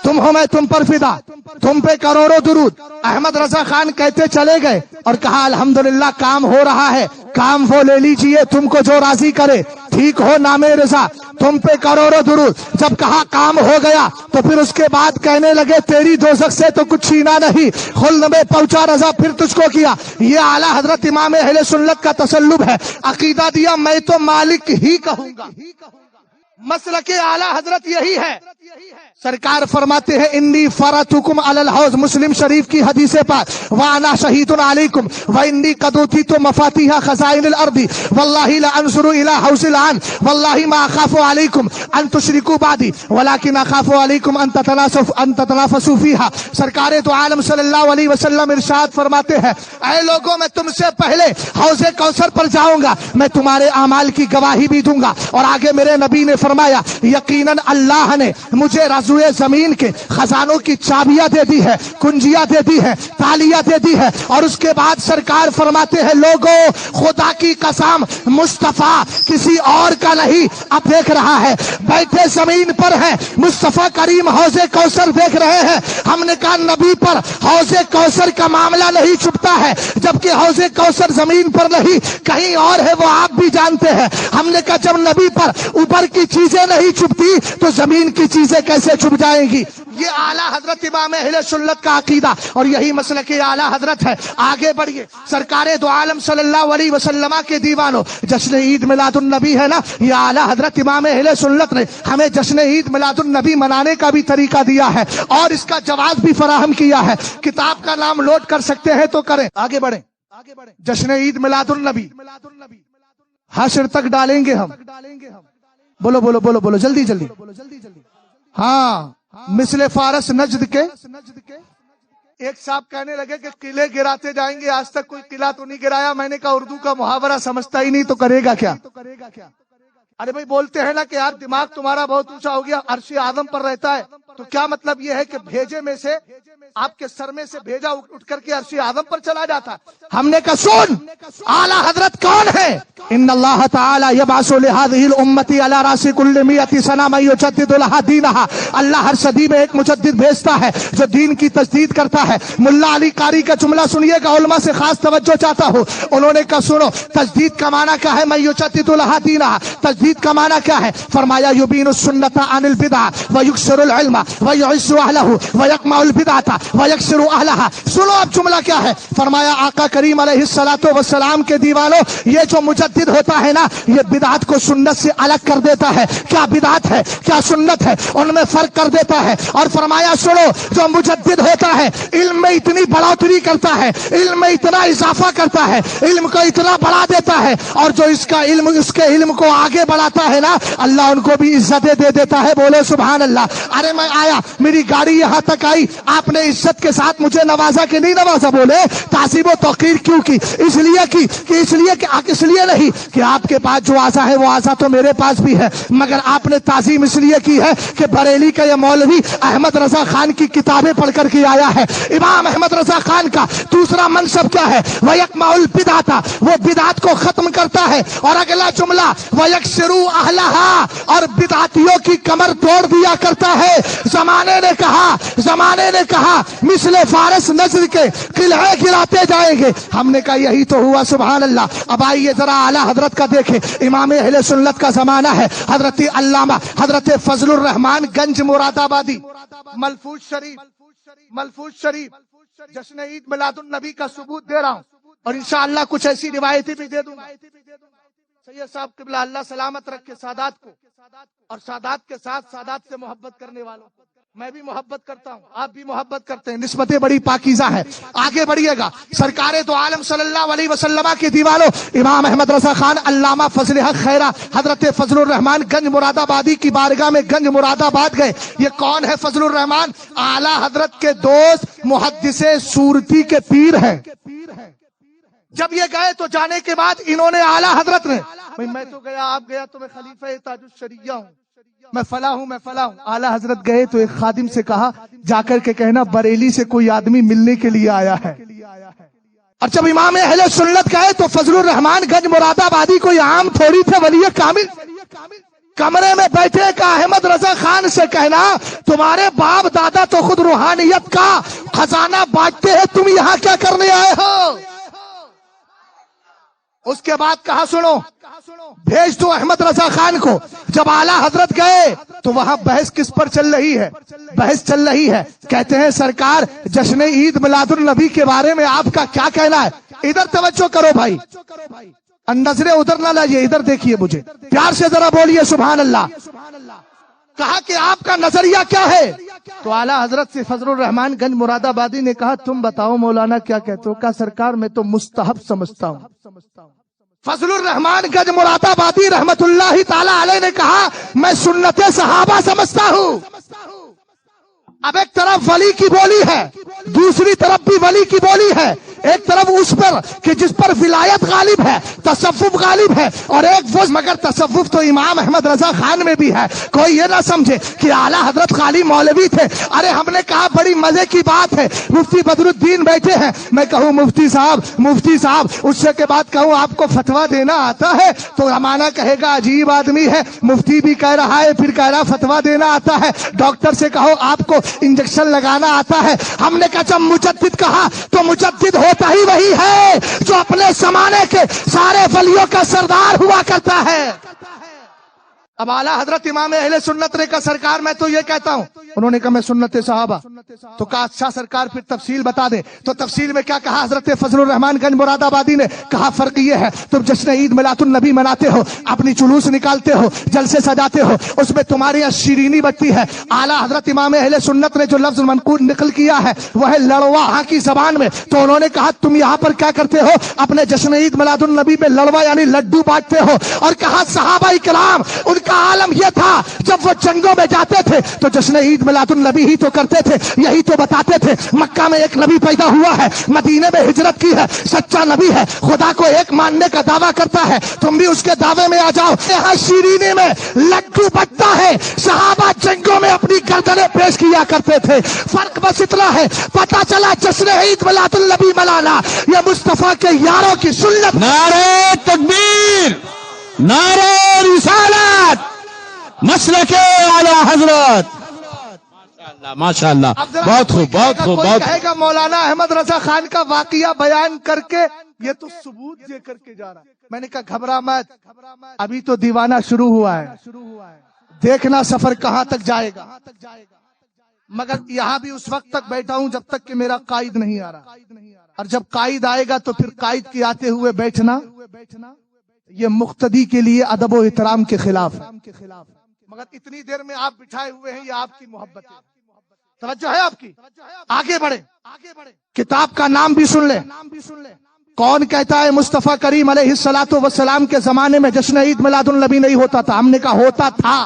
تم ہو میں تم پر فدا, تم پہ کروڑوں درود. احمد رضا خان کہتے چلے گئے اور کہا الحمدللہ کام ہو رہا ہے, کام وہ لے لیجئے تم کو جو راضی کرے, ٹھیک ہو نام رضا تم پہ کروڑوں درود. جب کہا کام ہو گیا تو پھر اس کے بعد کہنے لگے تیری دوزخ سے تو کچھ چھینا نہیں, خلد میں پہنچا رضا پھر تجھ کو کیا. یہ اعلیٰ حضرت امام اہل سنت کا تسلب ہے. عقیدہ دیا میں تو مالک ہی کہوں گا. مسلک اعلیٰ حضرت یہی ہے. سرکار فرماتے ہیں انی فراتکم علی الحوض, مسلم شریف کی حدیث پاک, وانا شہید علیکم وانی قد اوتیت مفاتیح خزائن الارض واللہ لا انظر الی حوض الان واللہ ما اخاف علیکم ان تشرکوا بعدی ولکن اخاف علیکم ان تتنافسوا فیہا. سرکار تو عالم صلی اللہ علیہ وسلم ارشاد فرماتے ہیں اے لوگوں میں تم سے پہلے حوض کوثر پر جاؤں گا, میں تمہارے اعمال کی گواہی بھی دوں گا. اور آگے میرے نبی نے فرمایا یقیناً اللہ نے مجھے رازوئے زمین کے خزانوں کی چابیاں دے دی ہے, کنجیاں دے دی ہے, تالیاں دے دی ہے. اور اس کے بعد سرکار فرماتے ہیں لوگوں خدا کی قسم مصطفیٰ کسی اور کا نہیں, اب دیکھ رہا ہے بیٹھے زمین پر ہے مصطفیٰ کریم حوض کوثر دیکھ رہے ہیں. ہم نے کہا نبی پر حوض کوثر کا معاملہ نہیں چھپتا ہے, جبکہ حوض کوثر زمین پر نہیں کہیں اور ہے, وہ آپ بھی جانتے ہیں. ہم نے کہا جب نبی پر اوپر کی چیزیں نہیں چھپتی تو زمین کی چیزیں کیسے چھپ جائیں گی. یہ اعلیٰ حضرت امام اہل سنت کا عقیدہ اور یہی مسلک اعلیٰ حضرت ہے. آگے بڑھیے. سرکار دو عالم صلی اللہ علیہ وسلم کے دیوانوں, جشن عید میلاد النبی ہے نا, یہ اعلیٰ حضرت امام اہل سنت نے ہمیں جشن عید میلاد النبی منانے کا بھی طریقہ دیا ہے اور اس کا جواز بھی فراہم کیا ہے. کتاب کا نام لوڈ کر سکتے ہیں تو کریں. آگے بڑھیں. جشن عید میلاد النبی حشر تک ڈالیں گے ہم. بولو بولو بولو بولو جلدی جلدی. ہاں مثل فارس نجد کے ایک صاحب کہنے لگے کہ قلعے گراتے جائیں گے, آج تک کوئی قلعہ تو نہیں گرایا. میں نے کہا اردو کا محاورہ سمجھتا ہی نہیں تو کرے گا کیا. ارے بھائی بولتے ہیں نا کہ یار دماغ تمہارا بہت اونچا ہو گیا, عرش اعظم پر رہتا ہے تو کیا مطلب یہ ہے کہ بھیجے میں سے آپ کے سر میں سے بھیجا اٹھ کر کے عرش اعظم پر چلا جاتا؟ ہم نے کہا سن، اعلی حضرت کون ہے؟ ان اللہ تعالی یبعث لهذه الامه على راس كل 100 سنه من يجدد لها دینها، اللہ ہر صدی میں ایک مجدد بھیجتا ہے جو دین کی تجدید کرتا ہے۔ ملا علی قاری کا جملہ سنیے گا، علماء سے خاص توجہ چاہتا ہوں۔ انہوں نے کہا سنو، تجدید کا معنی کیا ہے؟ من يجدد لها دینها، تجدید کا معنی کیا ہے؟ فرمایا یبین السنة عن البدع ويكسر العلم ويعز اهله ويقمع البدعة ويكسر اهلها۔ سنو اب جملہ کیا ہے؟ فرمایا آقا کریم علیہ الصلوۃ والسلام کے دیوانوں، یہ جو مجدد ہوتا ہے نا، یہ بدعت کو سنت سے الگ کر دیتا ہے۔ کیا بدعت ہے کیا سنت ہے، ان میں فرق کر دیتا ہے۔ اور فرمایا سنو، جو مجدد ہوتا ہے علم میں اتنی بڑھوتری کرتا ہے، علم میں اتنا اضافہ کرتا ہے، علم کو اتنا بڑھا دیتا ہے، اور جو اس کے علم کو آگے بڑھاتا ہے نا، اللہ ان کو بھی عزتیں دے دیتا ہے۔ بولے سبحان اللہ۔ ارے میں آیا، میری گاڑی یہاں تک آئی، آپ نے عزت کے ساتھ مجھے نوازا کہ نہیں نوازا؟ بولے تعظیم و توقیر کیوں کی؟ اس لیے نہیں کہ آپ کے پاس جو آزا ہے وہ آزا تو میرے پاس بھی ہے، مگر آپ نے تعظیم اس لیے کی ہے کہ بریلی کا یہ مولوی احمد رضا خان کی کتابیں پڑھ کر کے آیا ہے۔ امام احمد رضا خان کا دوسرا منصب کیا ہے؟ وَيَقْمَعُ الْبِدْعَةَ، وہ بدعت کو ختم کرتا ہے۔ اور اگلا جملہ وَيَكْسِرُ أَهْلَهَا، اور بدعتیوں کی کمر توڑ دیا کرتا ہے۔ زمانے نے کہا مثل فارس نجد کے قلعے گراتے جائیں گے۔ ہم نے کہا یہی تو ہوا، سبحان اللہ۔ اب آئیے ذرا اعلی حضرت کا دیکھیں، امام اہل سنت کا زمانہ ہے، حضرت علامہ حضرت فضل الرحمان گنج مراد آبادی، ملفوظ شریف جشن عید میلاد النبی کا ثبوت دے رہا ہوں، اور انشاءاللہ کچھ ایسی روایتیں بھی دے دوں گا۔ سید صاحب قبلہ اللہ سلامت رکھے سادات کو، اور سادات کے ساتھ سادات سے محبت کرنے والوں کو۔ میں بھی محبت کرتا ہوں، آپ بھی محبت کرتے ہیں، نسبتیں بڑی پاکیزہ ہیں۔ آگے بڑھیے گا، سرکار دو عالم صلی اللہ علیہ وسلم کے دیوانوں، امام احمد رضا خان علامہ فضل حق خیرہ حضرت فضل الرحمان گنج مراد آبادی کی بارگاہ میں گنج مراد آباد گئے۔ یہ کون ہے فضل الرحمان؟ اعلی حضرت کے دوست، محدث صورتی کے پیر ہیں۔ جب یہ گئے تو جانے کے بعد انہوں نے اعلی حضرت نے، میں تو گیا، آپ گیا تو میں خلیفہ تاج الشریعہ ہوں، میں فلاں ہوں۔ اعلی حضرت گئے تو ایک خادم سے کہا جا کر کے کہنا بریلی سے کوئی آدمی ملنے کے لیے آیا ہے۔ اور جب امام اہل سنت گئے تو فضل الرحمان گنج مراد آبادی کوئی عام تھوڑی تھے، ولی کامل۔ کمرے میں بیٹھے کا احمد رضا خان سے کہنا تمہارے باپ دادا تو خود روحانیت کا خزانہ بانٹتے ہیں، تم یہاں کیا کرنے آئے ہو؟ اس کے بعد کہا سنو، بھیج دو احمد رضا خان کو۔ جب اعلیٰ حضرت گئے تو وہاں بحث کس پر چل رہی ہے؟ بحث چل رہی ہے، کہتے ہیں سرکار جشن عید میلاد النبی کے بارے میں آپ کا کیا کہنا ہے؟ ادھر توجہ کرو بھائی، نظریں ادھر نہ لائیے، ادھر دیکھیے مجھے، پیار سے ذرا بولیے سبحان اللہ۔ کہا کہ آپ کا نظریہ کیا ہے؟ تو اعلیٰ حضرت سے فضل الرحمان گنج مراد آبادی نے کہا تم بتاؤ مولانا کیا کہتے ہو؟ کہا سرکار میں تو مستحب سمجھتا ہوں۔ فضل الرحمان گنج مراد آبادی رحمت اللہ تعالی علیہ نے کہا میں سنت صحابہ سمجھتا ہوں۔ اب ایک طرف ولی کی بولی ہے، دوسری طرف بھی ولی کی بولی ہے، ایک طرف اس پر کہ جس پر ولایت غالب ہے، تصوف غالب ہے، اور ایک وہ مگر تصوف تو امام احمد رضا خان میں بھی ہے۔ کوئی یہ نہ سمجھے کہ اعلیٰ حضرت خالی مولوی تھے۔ ارے ہم نے کہا بڑی مزے کی بات ہے، مفتی بدر الدین بیٹھے ہیں، میں کہوں مفتی صاحب اس سے کے بعد کہوں آپ کو فتویٰ دینا آتا ہے تو ہمارا کہے گا عجیب آدمی ہے، مفتی بھی کہہ رہا ہے پھر کہہ رہا فتویٰ دینا آتا ہے، ڈاکٹر سے کہو آپ کو انجیکشن لگانا آتا ہے۔ ہم نے کہا جب مجدد کہا تو مجدد ہوتا ہی وہی ہے جو اپنے زمانے کے سارے ولیوں کا سردار ہوا کرتا ہے۔ اب اعلیٰ حضرت امام اہل سنت نے کہا سرکار میں تو یہ کہتا ہوں۔ انہوں نے کہا میں سنت صحابہ، تو کہا اچھا سرکار پھر تفصیل بتا دیں۔ تو تفصیل میں کیا کہا حضرت فضل الرحمان گنج مراد آبادی نے؟ کہا فرق یہ ہے تم جشن عید میلاد النبی مناتے ہو، اپنی جلوس نکالتے ہو، جلسے سجاتے ہو، اس میں تمہاری یہاں شیرینی بٹتی ہے۔ اعلیٰ حضرت امام اہل سنت نے جو لفظ منقول نقل کیا ہے وہ ہے لڑوا کی زبان میں، تو انہوں نے کہا تم یہاں پر کیا کرتے ہو؟ اپنے جشن عید میلاد النبی میں لڑوا یعنی لڈو بانٹتے ہو، اور کہا صحابہ کرام ان کا عالم یہ تھا جب وہ جنگوں میں جاتے تھے تو جشن عید میلاد النبی ہی تو کرتے تھے, یہی تو بتاتے تھے مکہ میں ایک نبی پیدا ہوا ہے, مدینے میں ہجرت کی ہے, سچا نبی ہے, خدا کو ایک ماننے کا دعویٰ کرتا ہے, تم بھی اس کے دعوے میں آ جاؤ. یہاں شیرینی میں لڈو بٹتا ہے, صحابہ جنگوں میں اپنی گردنیں پیش کیا کرتے تھے. فرق بس اتنا ہے, پتا چلا جشن عید میلاد النبی منانا یہ مصطفیٰ کے یاروں کی سنت. نعرہ تکبیر, نعرہ رسالت, مسلک اعلی حضرت. ماشاء اللہ, بہت خوب, بہت خوب, بہت کہے گا مولانا احمد رضا خان کا واقعہ بیان کر کے یہ تو ثبوت دے کر کے جا رہا ہے. میں نے کہا گھبرا مت, ابھی تو دیوانہ شروع ہوا ہے, دیکھنا سفر کہاں تک جائے گا. مگر یہاں بھی اس وقت تک بیٹھا ہوں جب تک کہ میرا قائد نہیں آ رہا, اور جب قائد آئے گا تو پھر قائد کے آتے ہوئے بیٹھنا یہ مقتدی کے لیے ادب و احترام کے خلاف ہے. مگر اتنی دیر میں آپ بٹھائے ہوئے ہیں, یہ آپ کی محبت ہے, توجہ ہے آپ کی. آگے بڑھے, کتاب کا نام بھی سن لے. کون کہتا ہے مصطفیٰ کریم علیہ الصلوۃ والسلام کے زمانے میں جشن عید میلاد النبی نہیں ہوتا تھا؟ ہم نے کہا ہوتا تھا,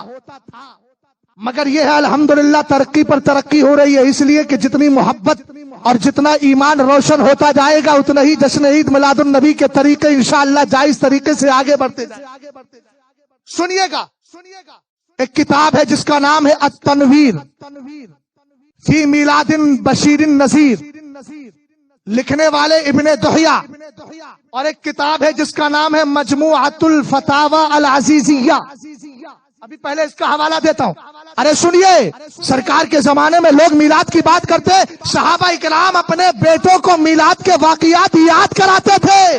مگر یہ ہے الحمدللہ ترقی پر ترقی ہو رہی ہے, اس لیے کہ جتنی محبت اور جتنا ایمان روشن ہوتا جائے گا اتنا ہی جشن عید میلاد النبی کے طریقے انشاءاللہ جائز طریقے سے آگے بڑھتے جائیں. سنیے گا, ایک کتاب ہے جس کا نام ہے التنویر فی میلاد بشیر نذیر, لکھنے والے ابن دحیہ, اور ایک کتاب ہے جس کا نام ہے مجموعۃ الفتاوی العزیزیہ. ابھی پہلے اس کا حوالہ دیتا ہوں. ارے سنیے, سرکار کے زمانے میں لوگ میلاد کی بات کرتے, صحابہ اکرام اپنے بیٹوں کو میلاد کے واقعات یاد کراتے تھے.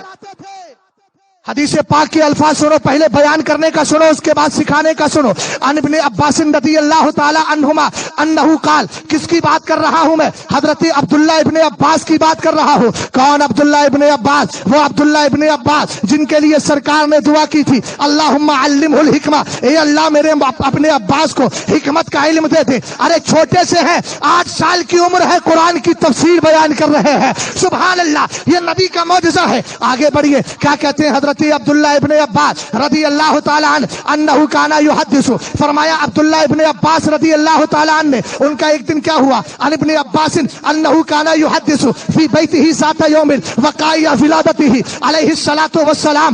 حدیث پاک کے الفاظ سنو, پہلے بیان کرنے کا سنو, اس کے بعد سکھانے کا سنو. عن ابن عباس رضی اللہ تعالی عنہما انہو قال, کس کی بات کر رہا ہوں میں؟ حضرت عبداللہ ابن عباس کی بات کر رہا ہوں. کون عبداللہ ابن عباس؟ وہ عبداللہ ابن عباس جن کے لیے سرکار نے دعا کی تھی, اللہم علمہ الحکمہ, اے اللہ میرے اپنے عباس کو حکمت کا علم دے دے. ارے چھوٹے سے ہیں, 8 سال کی عمر ہے, قرآن کی تفسیر بیان کر رہے ہیں. سبحان اللہ, یہ نبی کا معجزہ ہے. آگے بڑھیے, کیا کہتے ہیں حضرت عبداللہ ابن عباس رضی اللہ تعالی عنہ انہو کانا یحدث, فرمایا عبداللہ ابن عباس رضی اللہ تعالی عنہ نے, ان کا ایک دن کیا ہوا, عن ابن عباس انہو کانا یحدث فی بیتہ ذات یوم وقائع ولادتہ علیہ الصلوۃ والسلام.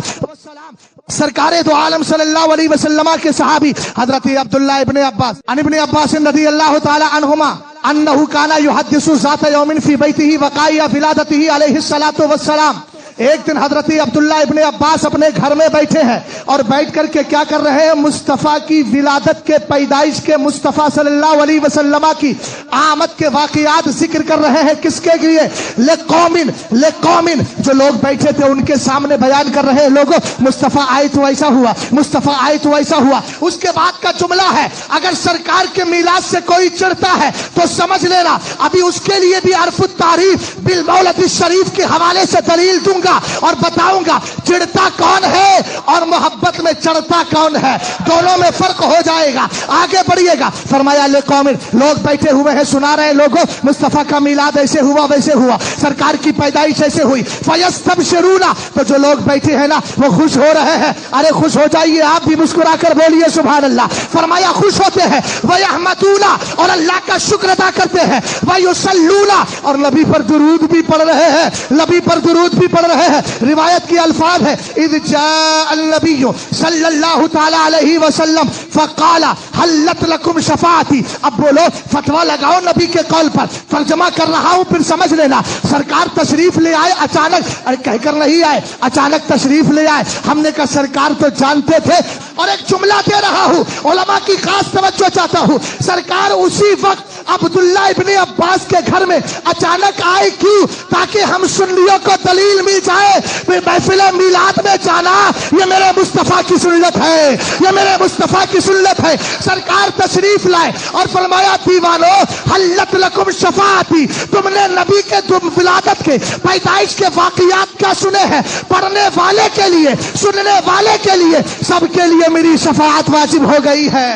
سرکار دو عالم صلی اللہ علیہ وسلم کے صحابی حضرت عبداللہ ابن عباس, عن ابن عباس رضی اللہ تعالی عنہما انہو کانا یحدث ذات یوم فی بیتہ وقائع ولادتہ علیہ الصلوۃ والسلام. ایک دن حضرت عبداللہ ابن عباس اپنے گھر میں بیٹھے ہیں اور بیٹھ کر کے کیا کر رہے ہیں, مصطفیٰ کی ولادت کے, پیدائش کے, مصطفیٰ صلی اللہ علیہ وسلم کی آمد کے واقعات ذکر کر رہے ہیں. کس کے لیے؟ لقومن, جو لوگ بیٹھے تھے ان کے سامنے بیان کر رہے ہیں, لوگوں مصطفیٰ آئے تو ایسا ہوا, مصطفیٰ آئے تو ایسا ہوا. اس کے بعد کا جملہ ہے, اگر سرکار کے میلاد سے کوئی چڑھتا ہے تو سمجھ لینا ابھی اس کے لیے بھی عرف التعریف بالمولد الشریف کے حوالے سے دلیل دوں گا اور بتاؤں گا چڑھتا کون ہے اور محبت میں چڑھتا کون ہے, دونوں میں فرق ہو جائے گا. آگے بڑھیے گا, فرمایا لقومن, لوگ بیٹھے ہوئے ہیں سنا رہے ہیں, لوگوں مصطفیٰ کا میلاد ایسے ہوا ویسے ہوا, سرکار کی پیدائش ایسے ہوئی. فیستبشرون, تو جو لوگ بیٹھے ہیں نا وہ خوش ہو رہے ہیں. ارے خوش ہو جائیے, آپ بھی مسکرا کر بولیے سبحان اللہ. فرمایا خوش ہوتے ہیں, ویحمدون, اور اللہ کا شکر ادا کرتے ہیں, ویصلون, اور نبی پر درود بھی پڑھ رہے ہیں, نبی پر درود بھی پڑھ رہے ہیں. روایت کی الفاظ ہے, اذ جاء النبی صلی اللہ تعالی علیہ وسلم فقال حلت لکم شفاعتی. اب بولو, فتویٰ لگاؤ نبی کے قول پر. ترجمہ کر رہا ہوں پھر سمجھ لینا. سرکار تشریف لے آئے اچانک, ارے کہہ کر نہیں آئے, اچانک تشریف لے آئے. ہم نے کہا سرکار تو جانتے تھے, اور ایک جملہ دے رہا ہوں, علماء کی خاص توجہ چاہتا ہوں. سرکار اسی وقت عبداللہ ابن عباس کے گھر میں اچانک آئے, کیوں؟ تاکہ ہم سنیوں کو دلیل مل جائے محفل میلاد میں جانا یہ میرے مصطفیٰ کی سنت ہے, یہ میرے مصطفیٰ کی سنت ہے. سرکار تشریف لائے اور فرمایا دیوانو حلت لکم شفاعتی, تم نے نبی کے ولادت کے, پیدائش کے واقعات کیا سنے ہیں؟ پڑھنے والے کے لیے, سننے والے کے لیے, سب کے لیے میری شفاعت واجب ہو گئی ہے.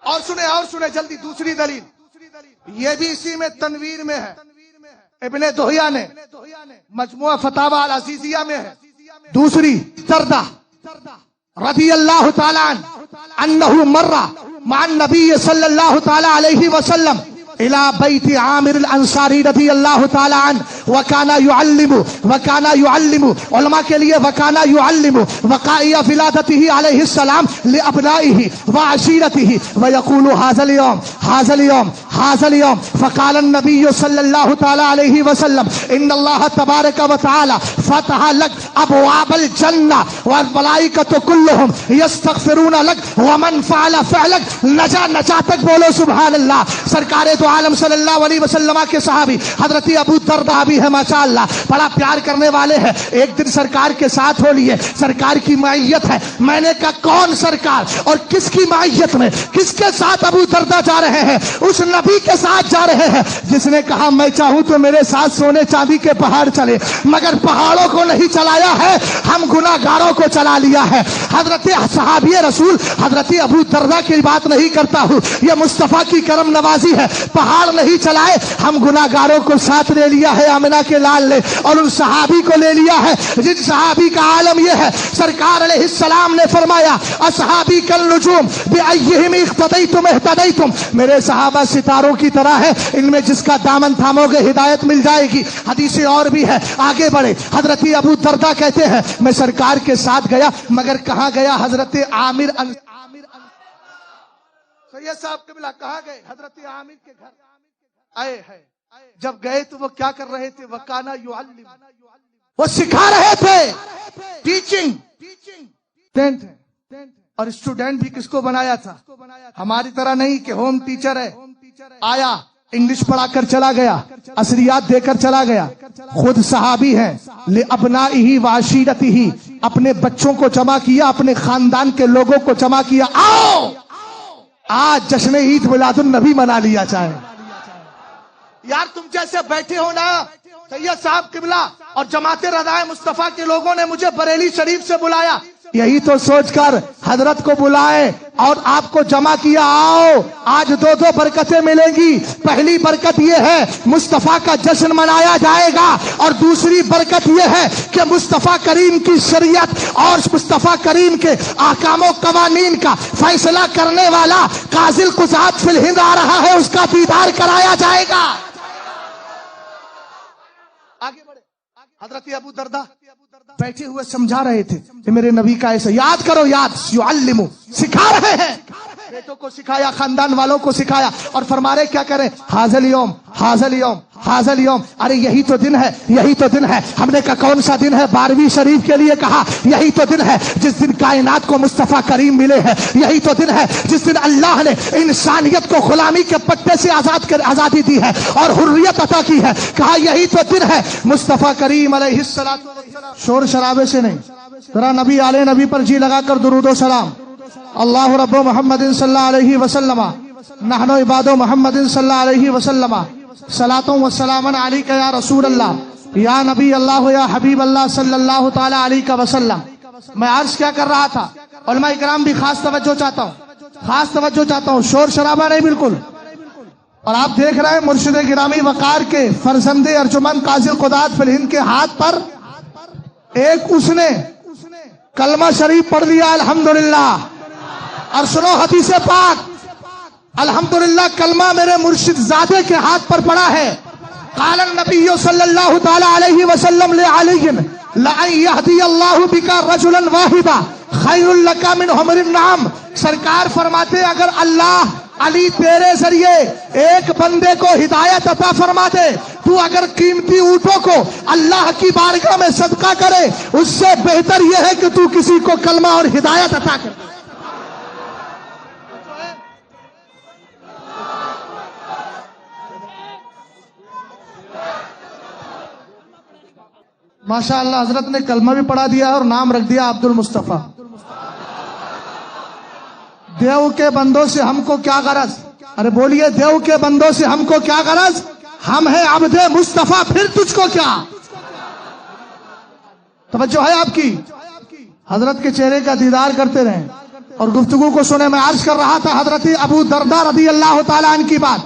اور سنے جلدی دوسری دلیل, یہ بھی اسی میں تنویر میں ہے, ابن دحیہ نے مجموعہ فتاوی العزیزیہ میں ہے. دوسری تردہ رضی اللہ تعالی عنہ انہ مر مع النبی صلی اللہ تعالی علیہ وسلم الى بیت عامر الانصاری رضی اللہ تعالی عنہ وکانا يعلم علماء کے لیے وکانا يعلم وقائع ولادته علیہ السلام لابنائه وعشیرته ويقول هذا اليوم فقال النبي صلی اللہ تعالی علیہ وسلم ان اللہ تبارک وتعالی فتح لك ابواب الجنہ والملائکۃ كلهم يستغفرون لك ومن فعل فعلك نجا تک بولو سبحان اللہ. سرکار تو عالم صلی اللہ علیہ وسلم کے صحابی حضرت ابو درداء بھی ہے ماشاء اللہ, بڑا پیار کرنے والے ہیں. ایک دن سرکار کے ساتھ ہو لیے, سرکار کی معیت ہے. میں نے کہا کون سرکار اور کس کی معیت میں, کس کے ساتھ ابو درداء جا رہے ہیں؟ اس نبی کے ساتھ جا رہے ہیں جس نے کہا میں چاہوں تو میرے ساتھ سونے چاندی کے پہاڑ چلے, مگر پہاڑوں کو نہیں چلایا ہے, ہم گناہگاروں کو چلا لیا ہے. حضرت صحابی رسول حضرت ابو درداء کی بات نہیں کرتا ہوں, یہ مصطفیٰ کی کرم نوازی ہے. پہاڑ نہیں چلائے, ہم گناہگاروں کو ساتھ لے لیا ہے آمنہ کے لال نے, اور ان صحابی کو لے لیا ہے جن صحابی کا عالم یہ ہے. سرکار علیہ السلام نے فرمایا اصحابی کالنجوم بأیہم اقتدیتم اہتدیتم, میرے صحابہ ستاروں کی طرح ہے, ان میں جس کا دامن تھامو گے ہدایت مل جائے گی. حدیثیں اور بھی ہے, آگے بڑھے. حضرت ابو درداء کہتے ہیں میں سرکار کے ساتھ گیا, مگر کہاں گیا؟ حضرت عامر سید صاحب قبلہ کہاں گئے؟ حضرت عامر کے گھر آئے ہیں. جب گئے تو وہ کیا کر رہے تھے؟ وکانا یعلم, وہ سکھا رہے تھے, ٹیچنگ. اور اسٹوڈنٹ بھی کس کو بنایا تھا؟ ہماری طرح نہیں کہ ہوم ٹیچر ہے, آیا انگلش پڑھا کر چلا گیا, اصلیات دے کر چلا گیا. خود صحابی ہیں, لِأَبْنَائِهِ وَعَشِيرَتِهِ, اپنے بچوں کو جمع کیا, اپنے خاندان کے لوگوں کو جمع کیا. آؤ آج جشن عید میلاد النبی منا لیا جائے. یار تم جیسے بیٹھے ہو نا, سید صاحب قبلہ اور جماعت رضائے مصطفیٰ کے لوگوں نے مجھے بریلی شریف سے بلایا, یہی تو سوچ کر حضرت کو بلائے اور آپ کو جمع کیا. آؤ آج دو برکتیں ملیں گی. پہلی برکت یہ ہے مصطفیٰ کا جشن منایا جائے گا, اور دوسری برکت یہ ہے کہ مصطفیٰ کریم کی شریعت اور مصطفیٰ کریم کے احکام و قوانین کا فیصلہ کرنے والا قاضی القضات فی الہند آ رہا ہے, اس کا دیدار کرایا جائے گا. آگے بڑھے. حضرت ابو درداء بیٹھے ہوئے سمجھا رہے تھے کہ میرے نبی کا ایسا یاد کرو, یاد یعلمو, سکھا رہے ہیں. بیٹوں کو سکھایا, خاندان والوں کو سکھایا, اور فرما رہے کیا کریں؟ حاضل یوم, حاضل یوم, حاضل یوم. ارے یہی تو دن ہے, یہی تو دن ہے. ہم نے کہا کون سا دن ہے؟ 12ویں شریف کے لیے کہا یہی تو دن ہے جس دن کائنات کو مصطفیٰ کریم ملے ہیں. یہی تو دن ہے جس دن اللہ نے انسانیت کو غلامی کے پٹے سے آزادی دی ہے اور حریت عطا کی ہے. کہا یہی تو دن ہے مصطفیٰ کریم علیہ السلام. شور شرابے سے نہیں, ذرا نبی آلے نبی پر جی لگا کر درود و سلام. اللہ رب محمد صلی اللہ علیہ وسلم, نحن عباد محمد صلی اللہ علیہ وسلم, صلاۃ و سلام علیک یا رسول اللہ, یا نبی اللہ, یا حبیب اللہ صلی اللہ تعالی علیہ وسلم. میں عرض کیا کر رہا تھا, علماء کرام بھی خاص توجہ چاہتا ہوں, خاص توجہ چاہتا ہوں, شور شرابہ نہیں بالکل. اور آپ دیکھ رہے ہیں مرشد گرامی وقار کے فرزند ارجمند قاضی القضات فی الہند کے ہاتھ پر ایک اس نے کلمہ شریف پڑھ لیا الحمدللہ. اور سنو حدیث پاک, الحمدللہ کلمہ میرے مرشد زادے کے ہاتھ پر پڑا ہے. قال النبی صلی اللہ تعالی علیہ وسلم لعلی لَأَن يَهْدِيَ اللَّهُ بِكَ رَجُلًا وَاحِدًا خَيْرٌ لَكَ مِنْ حُمُرِ النَّعَمِ. سرکار فرماتے اگر اللہ علی تیرے ذریعے ایک بندے کو ہدایت عطا فرما دے, تو اگر قیمتی اونٹوں کو اللہ کی بارگاہ میں صدقہ کرے, اس سے بہتر یہ ہے کہ تو کسی کو کلمہ اور ہدایت عطا کر. ماشاء اللہ حضرت نے کلمہ بھی پڑھا دیا اور نام رکھ دیا عبد المصطفیٰ. دیو کے بندوں سے ہم کو کیا غرض؟ ارے بولیے, دیو کے بندوں سے ہم کو کیا غرض؟ ہم ہیں عبد مصطفیٰ, پھر تجھ کو کیا؟ توجہ ہے آپ کی؟ حضرت کے چہرے کا دیدار کرتے رہیں اور گفتگو کو سنے. میں عرض کر رہا تھا حضرت ابو درداء رضی اللہ تعالیٰ عنہ کی بات.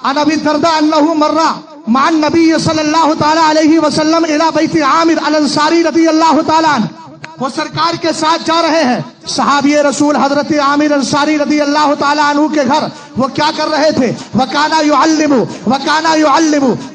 عن ابی الدرداء انہ مر مع النبی صلی اللہ تعالیٰ علیہ وسلم الى بیت عامر الانصاری رضی اللہ تعالیٰ عنہ. وہ سرکار کے ساتھ جا رہے ہیں. صحابی رسول حضرت عامر انصاری رضی اللہ تعالیٰ عنہ کے گھر وہ کیا کر رہے تھے؟ وَكَانَ يُعَلِّمُ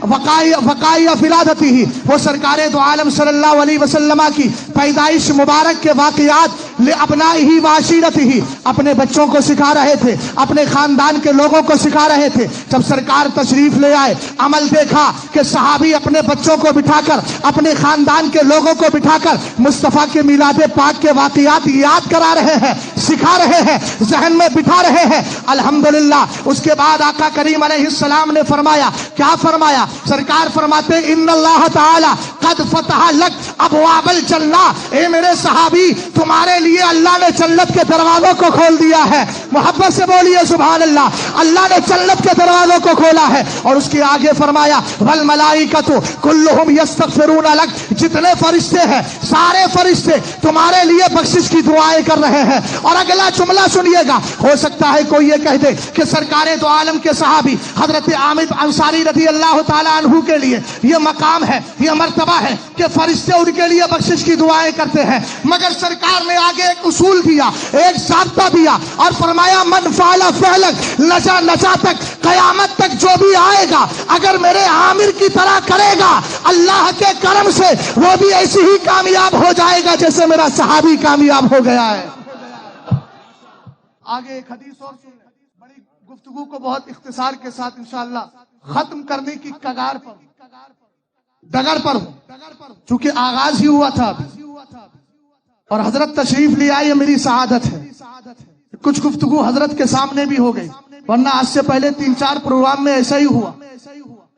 وَقَائِعَ فِلَادَتِهِ. وہ سرکار دو عالم صلی اللہ علیہ وسلم کی پیدائش مبارک کے واقعات لِأَبْنَائِهِ وَعَشِيرَتِهِ اپنے بچوں کو سکھا رہے تھے، اپنے خاندان کے لوگوں کو سکھا رہے تھے. جب سرکار تشریف لے آئے، عمل دیکھا کہ صحابی اپنے بچوں کو بٹھا کر، اپنے خاندان کے لوگوں کو بٹھا کر مصطفیٰ کے میلاد پاک کے واقعات یاد کرا رہے ہیں، سکھا رہے ہیں، ذہن میں بٹھا رہے ہیں. الحمدللہ. اس کے بعد آقا کریم علیہ السلام نے فرمایا، کیا فرمایا؟ سرکار فرماتے ان اللہ تعالی قد فتح لک ابواب الجنہ. اے میرے صحابی، تمہارے لیے اللہ نے جنت کے دروازوں کو کھول دیا ہے. محبت سے بولیے سبحان اللہ. اللہ نے جنت کے دروازوں کو کھولا ہے. اور اس کے آگے فرمایا والملائکۃ کلہم یستغفرون لک. جتنے فرشتے ہیں سارے فرشتے تمہارے لیے بخشش کی دعائیں کر رہے ہیں. اور اگلا جملہ سنیے گا. ہو سکتا ہے کوئی یہ کہہ دے کہ سرکار دو عالم کے صحابی حضرت عامر انصاری رضی اللہ تعالیٰ عنہ کے لیے یہ مقام ہے، یہ مرتبہ ہے کہ فرشتے ان کے لیے بخشش کی دعائیں کرتے ہیں. مگر سرکار نے آگے ایک اصول دیا، ایک ضابطہ دیا اور فرمایا من فعل فعلک نجا تک، قیامت تک جو بھی آئے گا اگر میرے عامر کی طرح کرے گا اللہ کے کرم سے وہ بھی ایسی ہی کامیاب ہو جائے گا جیسے میرا صحابی کامیاب ہو گیا ہے. آگے ایک حدیث اور سن. بڑی گفتگو کو بہت اختصار کے ساتھ انشاءاللہ ختم کرنے کی کگار پر ڈگر پر ہوں، چونکہ آغاز ہی ہوا تھا اور حضرت تشریف لے آئی. میری سعادت ہے. کچھ گفتگو حضرت کے سامنے بھی ہو گئی، ورنہ آج سے پہلے 3-4 پروگرام میں ایسا ہی ہوا.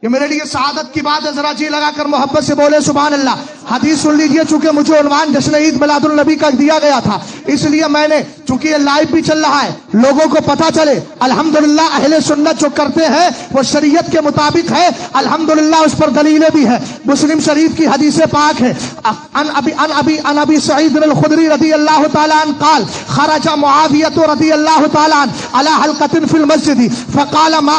یہ میرے لیے سعادت کی بات ہے. ذرا جی لگا کر محبت سے بولے سبحان اللہ. حدیث سن لیجئے. چونکہ مجھے عنوان جشن عید میلاد النبی کا دیا گیا تھا، اس لیے میں نے، چونکہ یہ لائیو بھی چل رہا ہے، لوگوں کو پتا چلے الحمدللہ اہل سنت جو کرتے ہیں وہ شریعت کے مطابق ہے. الحمدللہ اس پر دلیلیں بھی ہیں. مسلم شریف کی حدیث پاک ہے. ان ابی سعید الخدری رضی اللہ تعالیٰ عنہ قال خرج معاویہ رضی اللہ تعالیٰ عنہ على حلقة في المسجد فقال ما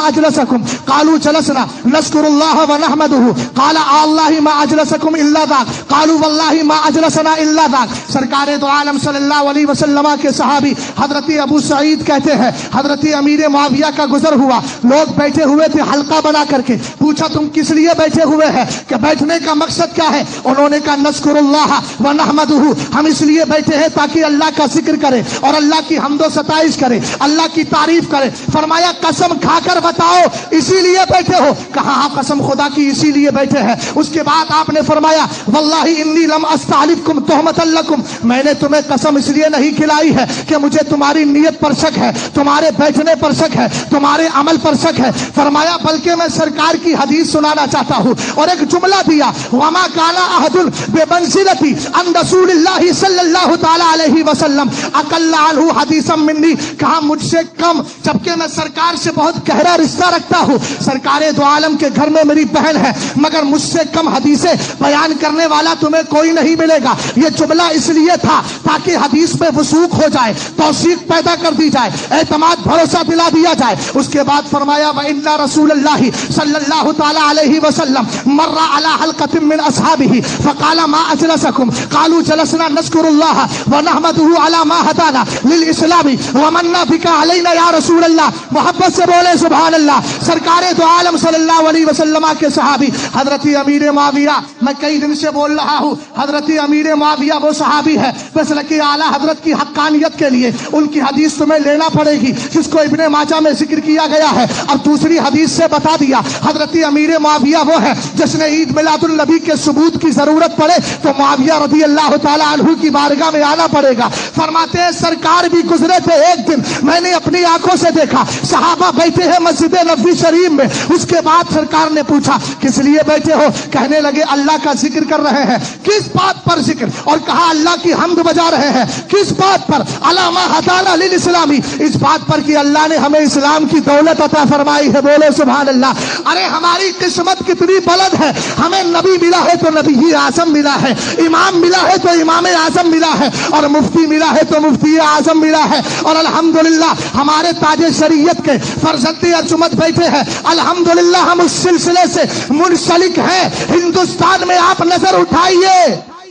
اجلسكم قالوا جلسنا نذكر الله ونحمده قال الله ما اجلسكم الا ذاك قالوا والله ما اجلسنا الا ذاك. سرکار دو عالم صلی اللہ علیہ وسلم کے صحابی حضرت ابو سعید کہتے ہیں حضرت امیر معاویہ کا گزر ہوا. لوگ بیٹھے ہوئے تھے حلقہ بنا کر کے. پوچھا تم کس لیے بیٹھے ہوئے ہیں؟ کہ بیٹھنے کا مقصد کیا ہے؟ انہوں نے کہا نذکر اللہ ونحمده. ہم اس لیے بیٹھے ہیں تاکہ اللہ کا ذکر کرے اور اللہ کی حمد و ستائش کرے، اللہ کی تعریف کرے. فرمایا قسم کھا کر بتاؤ اسی لیے بیٹھے ہو؟ کہا ہاں قسم خدا کی اسی لیے بیٹھے ہیں. اس کے بعد آپ نے فرمایا واللہ انی لم استحلفکم تہمۃ لکم. میں نے تمہیں قسم اس لیے نہیں کھلائی ہے کہ مجھے تمہاری نیت پر شک ہے، تمہارے بیٹھنے پر شک ہے، تمہارے عمل پر شک ہے. فرمایا بلکہ میں سرکار کی حدیث سنانا چاہتا ہوں. اور ایک جملہ دیا وما کان احد بمنزلتی ان رسول اللہ صلی اللہ تعالی علیہ وسلم اقل عنہ حدیثا منی. کہا مجھ سے کم، جبکہ میں سرکار سے بہت گہرا رشتہ رکھتا ہوں. سرکار دو عالم کے گھر میں میری بہن ہے، مگر مجھ سے کم حدیثیں بیان کرنے والا تمہیں کوئی نہیں ملے گا. یہ جملہ اس لیے تھا تاکہ حدیث میں وثوق ہو جائے، توثیق پیدا کر دی جائے، اعتماد بھروسہ دلا دیا جائے. اس کے بعد فرمایا وَإِنَّ رسول اللہ صلی اللہ تعالی علیہ وسلم مر علی حلقۃ من اصحابہ فقال ما اجلسکم قالوا جلسنا نذکر اللہ ونحمده علی ما ہدانا للاسلام ومن بک علینا یا رسول اللہ. محبت سے بولے سبحان اللہ. سرکار دو عالم صلی اللہ علیہ وسلم کے صحابی حضرت امیر معاویہ، میں کئی دن سے بول رہا ہوں حضرت امیر معاویہ وہ صحابی ہے مسلک اعلیٰ حضرت کی حقانیت کے لیے ان کی حدیث تمہیں لینا پڑے گی جس کو ابن ماجہ میں ذکر کیا گیا ہے. اب دوسری حدیث سے بتا دیا حضرت امیر معاویہ وہ ہے جس نے عید میلاد النبی کے ثبوت کی ضرورت پڑے تو معاویہ رضی اللہ تعالیٰ عنہ کی بارگاہ میں آنا پڑے گا. فرماتے ہیں سرکار بھی گزرے تھے. ایک دن میں نے اپنی آنکھوں سے دیکھا صحابہ بیٹھے ہیں مسجد نبوی شریف میں. اس کے بعد سرکار نے پوچھا کس لیے بیٹھے ہو؟ کہنے لگے اللہ کا ذکر کر رہے ہیں. کس بات پر ذکر؟ اور کہا اللہ کی حمد بجا رہے ہیں. کس بات پر؟ علامہ ہدانا للاسلامی. اس بات پر کہ اللہ نے ہمیں اسلام کی دولت عطا فرمائی ہے. بولے سبحان اللہ. ارے ہماری قسمت کتنی بلند ہے. ہمیں نبی ملا ہے تو نبی اعظم ملا ہے، امام ملا ہے تو امام اعظم ملا ہے، اور مفتی ملا ہے تو مفتی اعظم ملا ہے. اور الحمدللہ ہمارے تاج شریعت کے فرزند ارجمند بیٹھے ہیں. الحمدللہ ہم اس سلسلے سے منسلک ہیں. ہندوستان میں آپ نظر اٹھائیے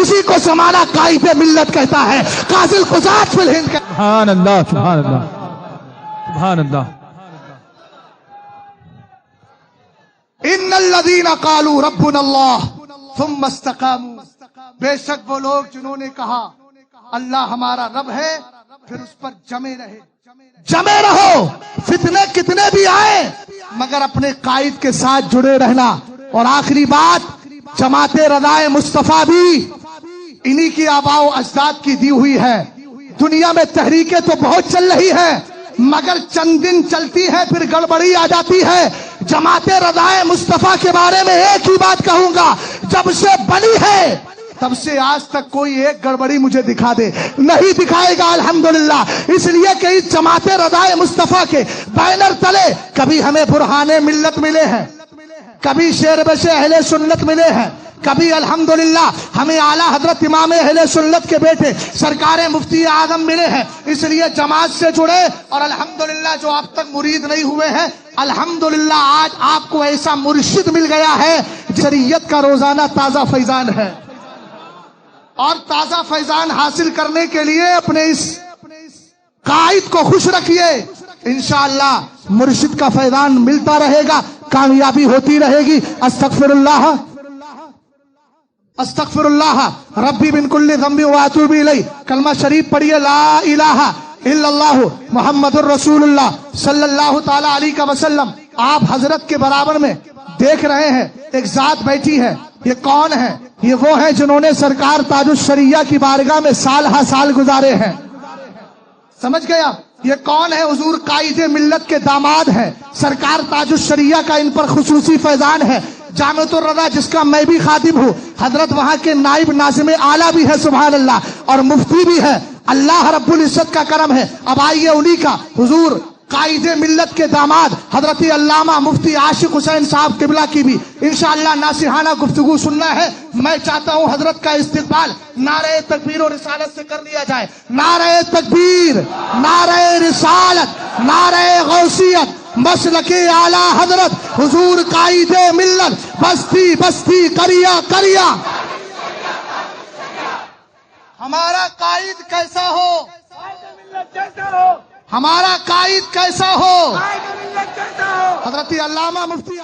اسی کو زمانہ قائد ملت کہتا ہے، قاضی القضات فی الہند کہتا ہے۔ سبحان اللہ سبحان اللہ سبحان اللہ۔ ان الذین قالوا ربنا اللہ ثم استقاموا، بے شک وہ لوگ جنہوں نے کہا اللہ ہمارا رب ہے، پھر اس پر جمے رہو، فتنے کتنے بھی آئے مگر اپنے قائد کے ساتھ جڑے رہنا۔ اور آخری بات، جماعت رضائے مصطفیٰ بھی انہی کی آباء و اجداد کی دی ہوئی ہے۔ دنیا میں تحریکیں تو بہت چل رہی ہیں مگر چند دن چلتی ہے پھر گڑبڑی آ جاتی ہے۔ جماعت رضائے مصطفیٰ کے بارے میں ایک ہی بات کہوں گا، جب سے بنی ہے تب سے آج تک کوئی ایک گڑبڑی مجھے دکھا دے، نہیں دکھائے گا الحمدللہ، اس لیے کہ اس جماعت رضائے مصطفیٰ کے بینر تلے کبھی ہمیں برہان ملت ملے ہیں، کبھی شیر بش اہل سنت ملے ہیں، کبھی الحمدللہ ہمیں اعلیٰ حضرت امام اہل سنت کے بیٹے سرکار مفتی اعظم ملے ہیں۔ اس لیے جماعت سے جڑے، اور الحمدللہ جو اب تک مرید نہیں ہوئے ہیں، الحمدللہ آج آپ کو ایسا مرشد مل گیا ہے شریعت کا روزانہ تازہ فیضان ہے، اور تازہ فیضان حاصل کرنے کے لیے اپنے اس قائد کو خوش رکھیے، انشاءاللہ مرشد کا فیضان ملتا رہے گا، کامیابی ہوتی رہے گی۔ استغفر اللہ ربی من کل ذنب واتوب الیہ، کلمہ شریف پڑھیے، لا الہ الا اللہ محمد الرسول اللہ صلی اللہ تعالی علیہ وسلم۔ آپ حضرت کے برابر میں دیکھ رہے ہیں ایک ذات بیٹھی ہے، یہ کون ہے؟ یہ وہ ہے جنہوں نے سرکار تاج الشریعہ کی بارگاہ میں سال ہا سال گزارے ہیں۔ سمجھ گیا؟ یہ کون ہے؟ حضور قائد ملت کے داماد ہیں، سرکار تاج الشریعہ کا ان پر خصوصی فیضان ہے۔ جامعۃ الرضا جس کا میں بھی خادم ہوں، حضرت وہاں کے نائب ناظم اعلیٰ بھی ہے سبحان اللہ، اور مفتی بھی ہے، اللہ رب العزت کا کرم ہے۔ اب آئیے انہی کا حضور قائد ملت کے داماد حضرت علامہ مفتی عاشق حسین صاحب قبلہ کی بھی انشاءاللہ ناصحانہ گفتگو سننا ہے۔ میں چاہتا ہوں حضرت کا استقبال نعرہ تکبیر و رسالت سے کر لیا جائے۔ نعرہ تکبیر، نعرہ رسالت، نعرہ غوثیت، مسلک اعلیٰ حضرت حضور قائد ملت، بستی بستی کریا کریا۔ ہمارا قائد کیسا ہو؟ ہمارا قائد کیسا ہو؟ حضرت علامہ مفتی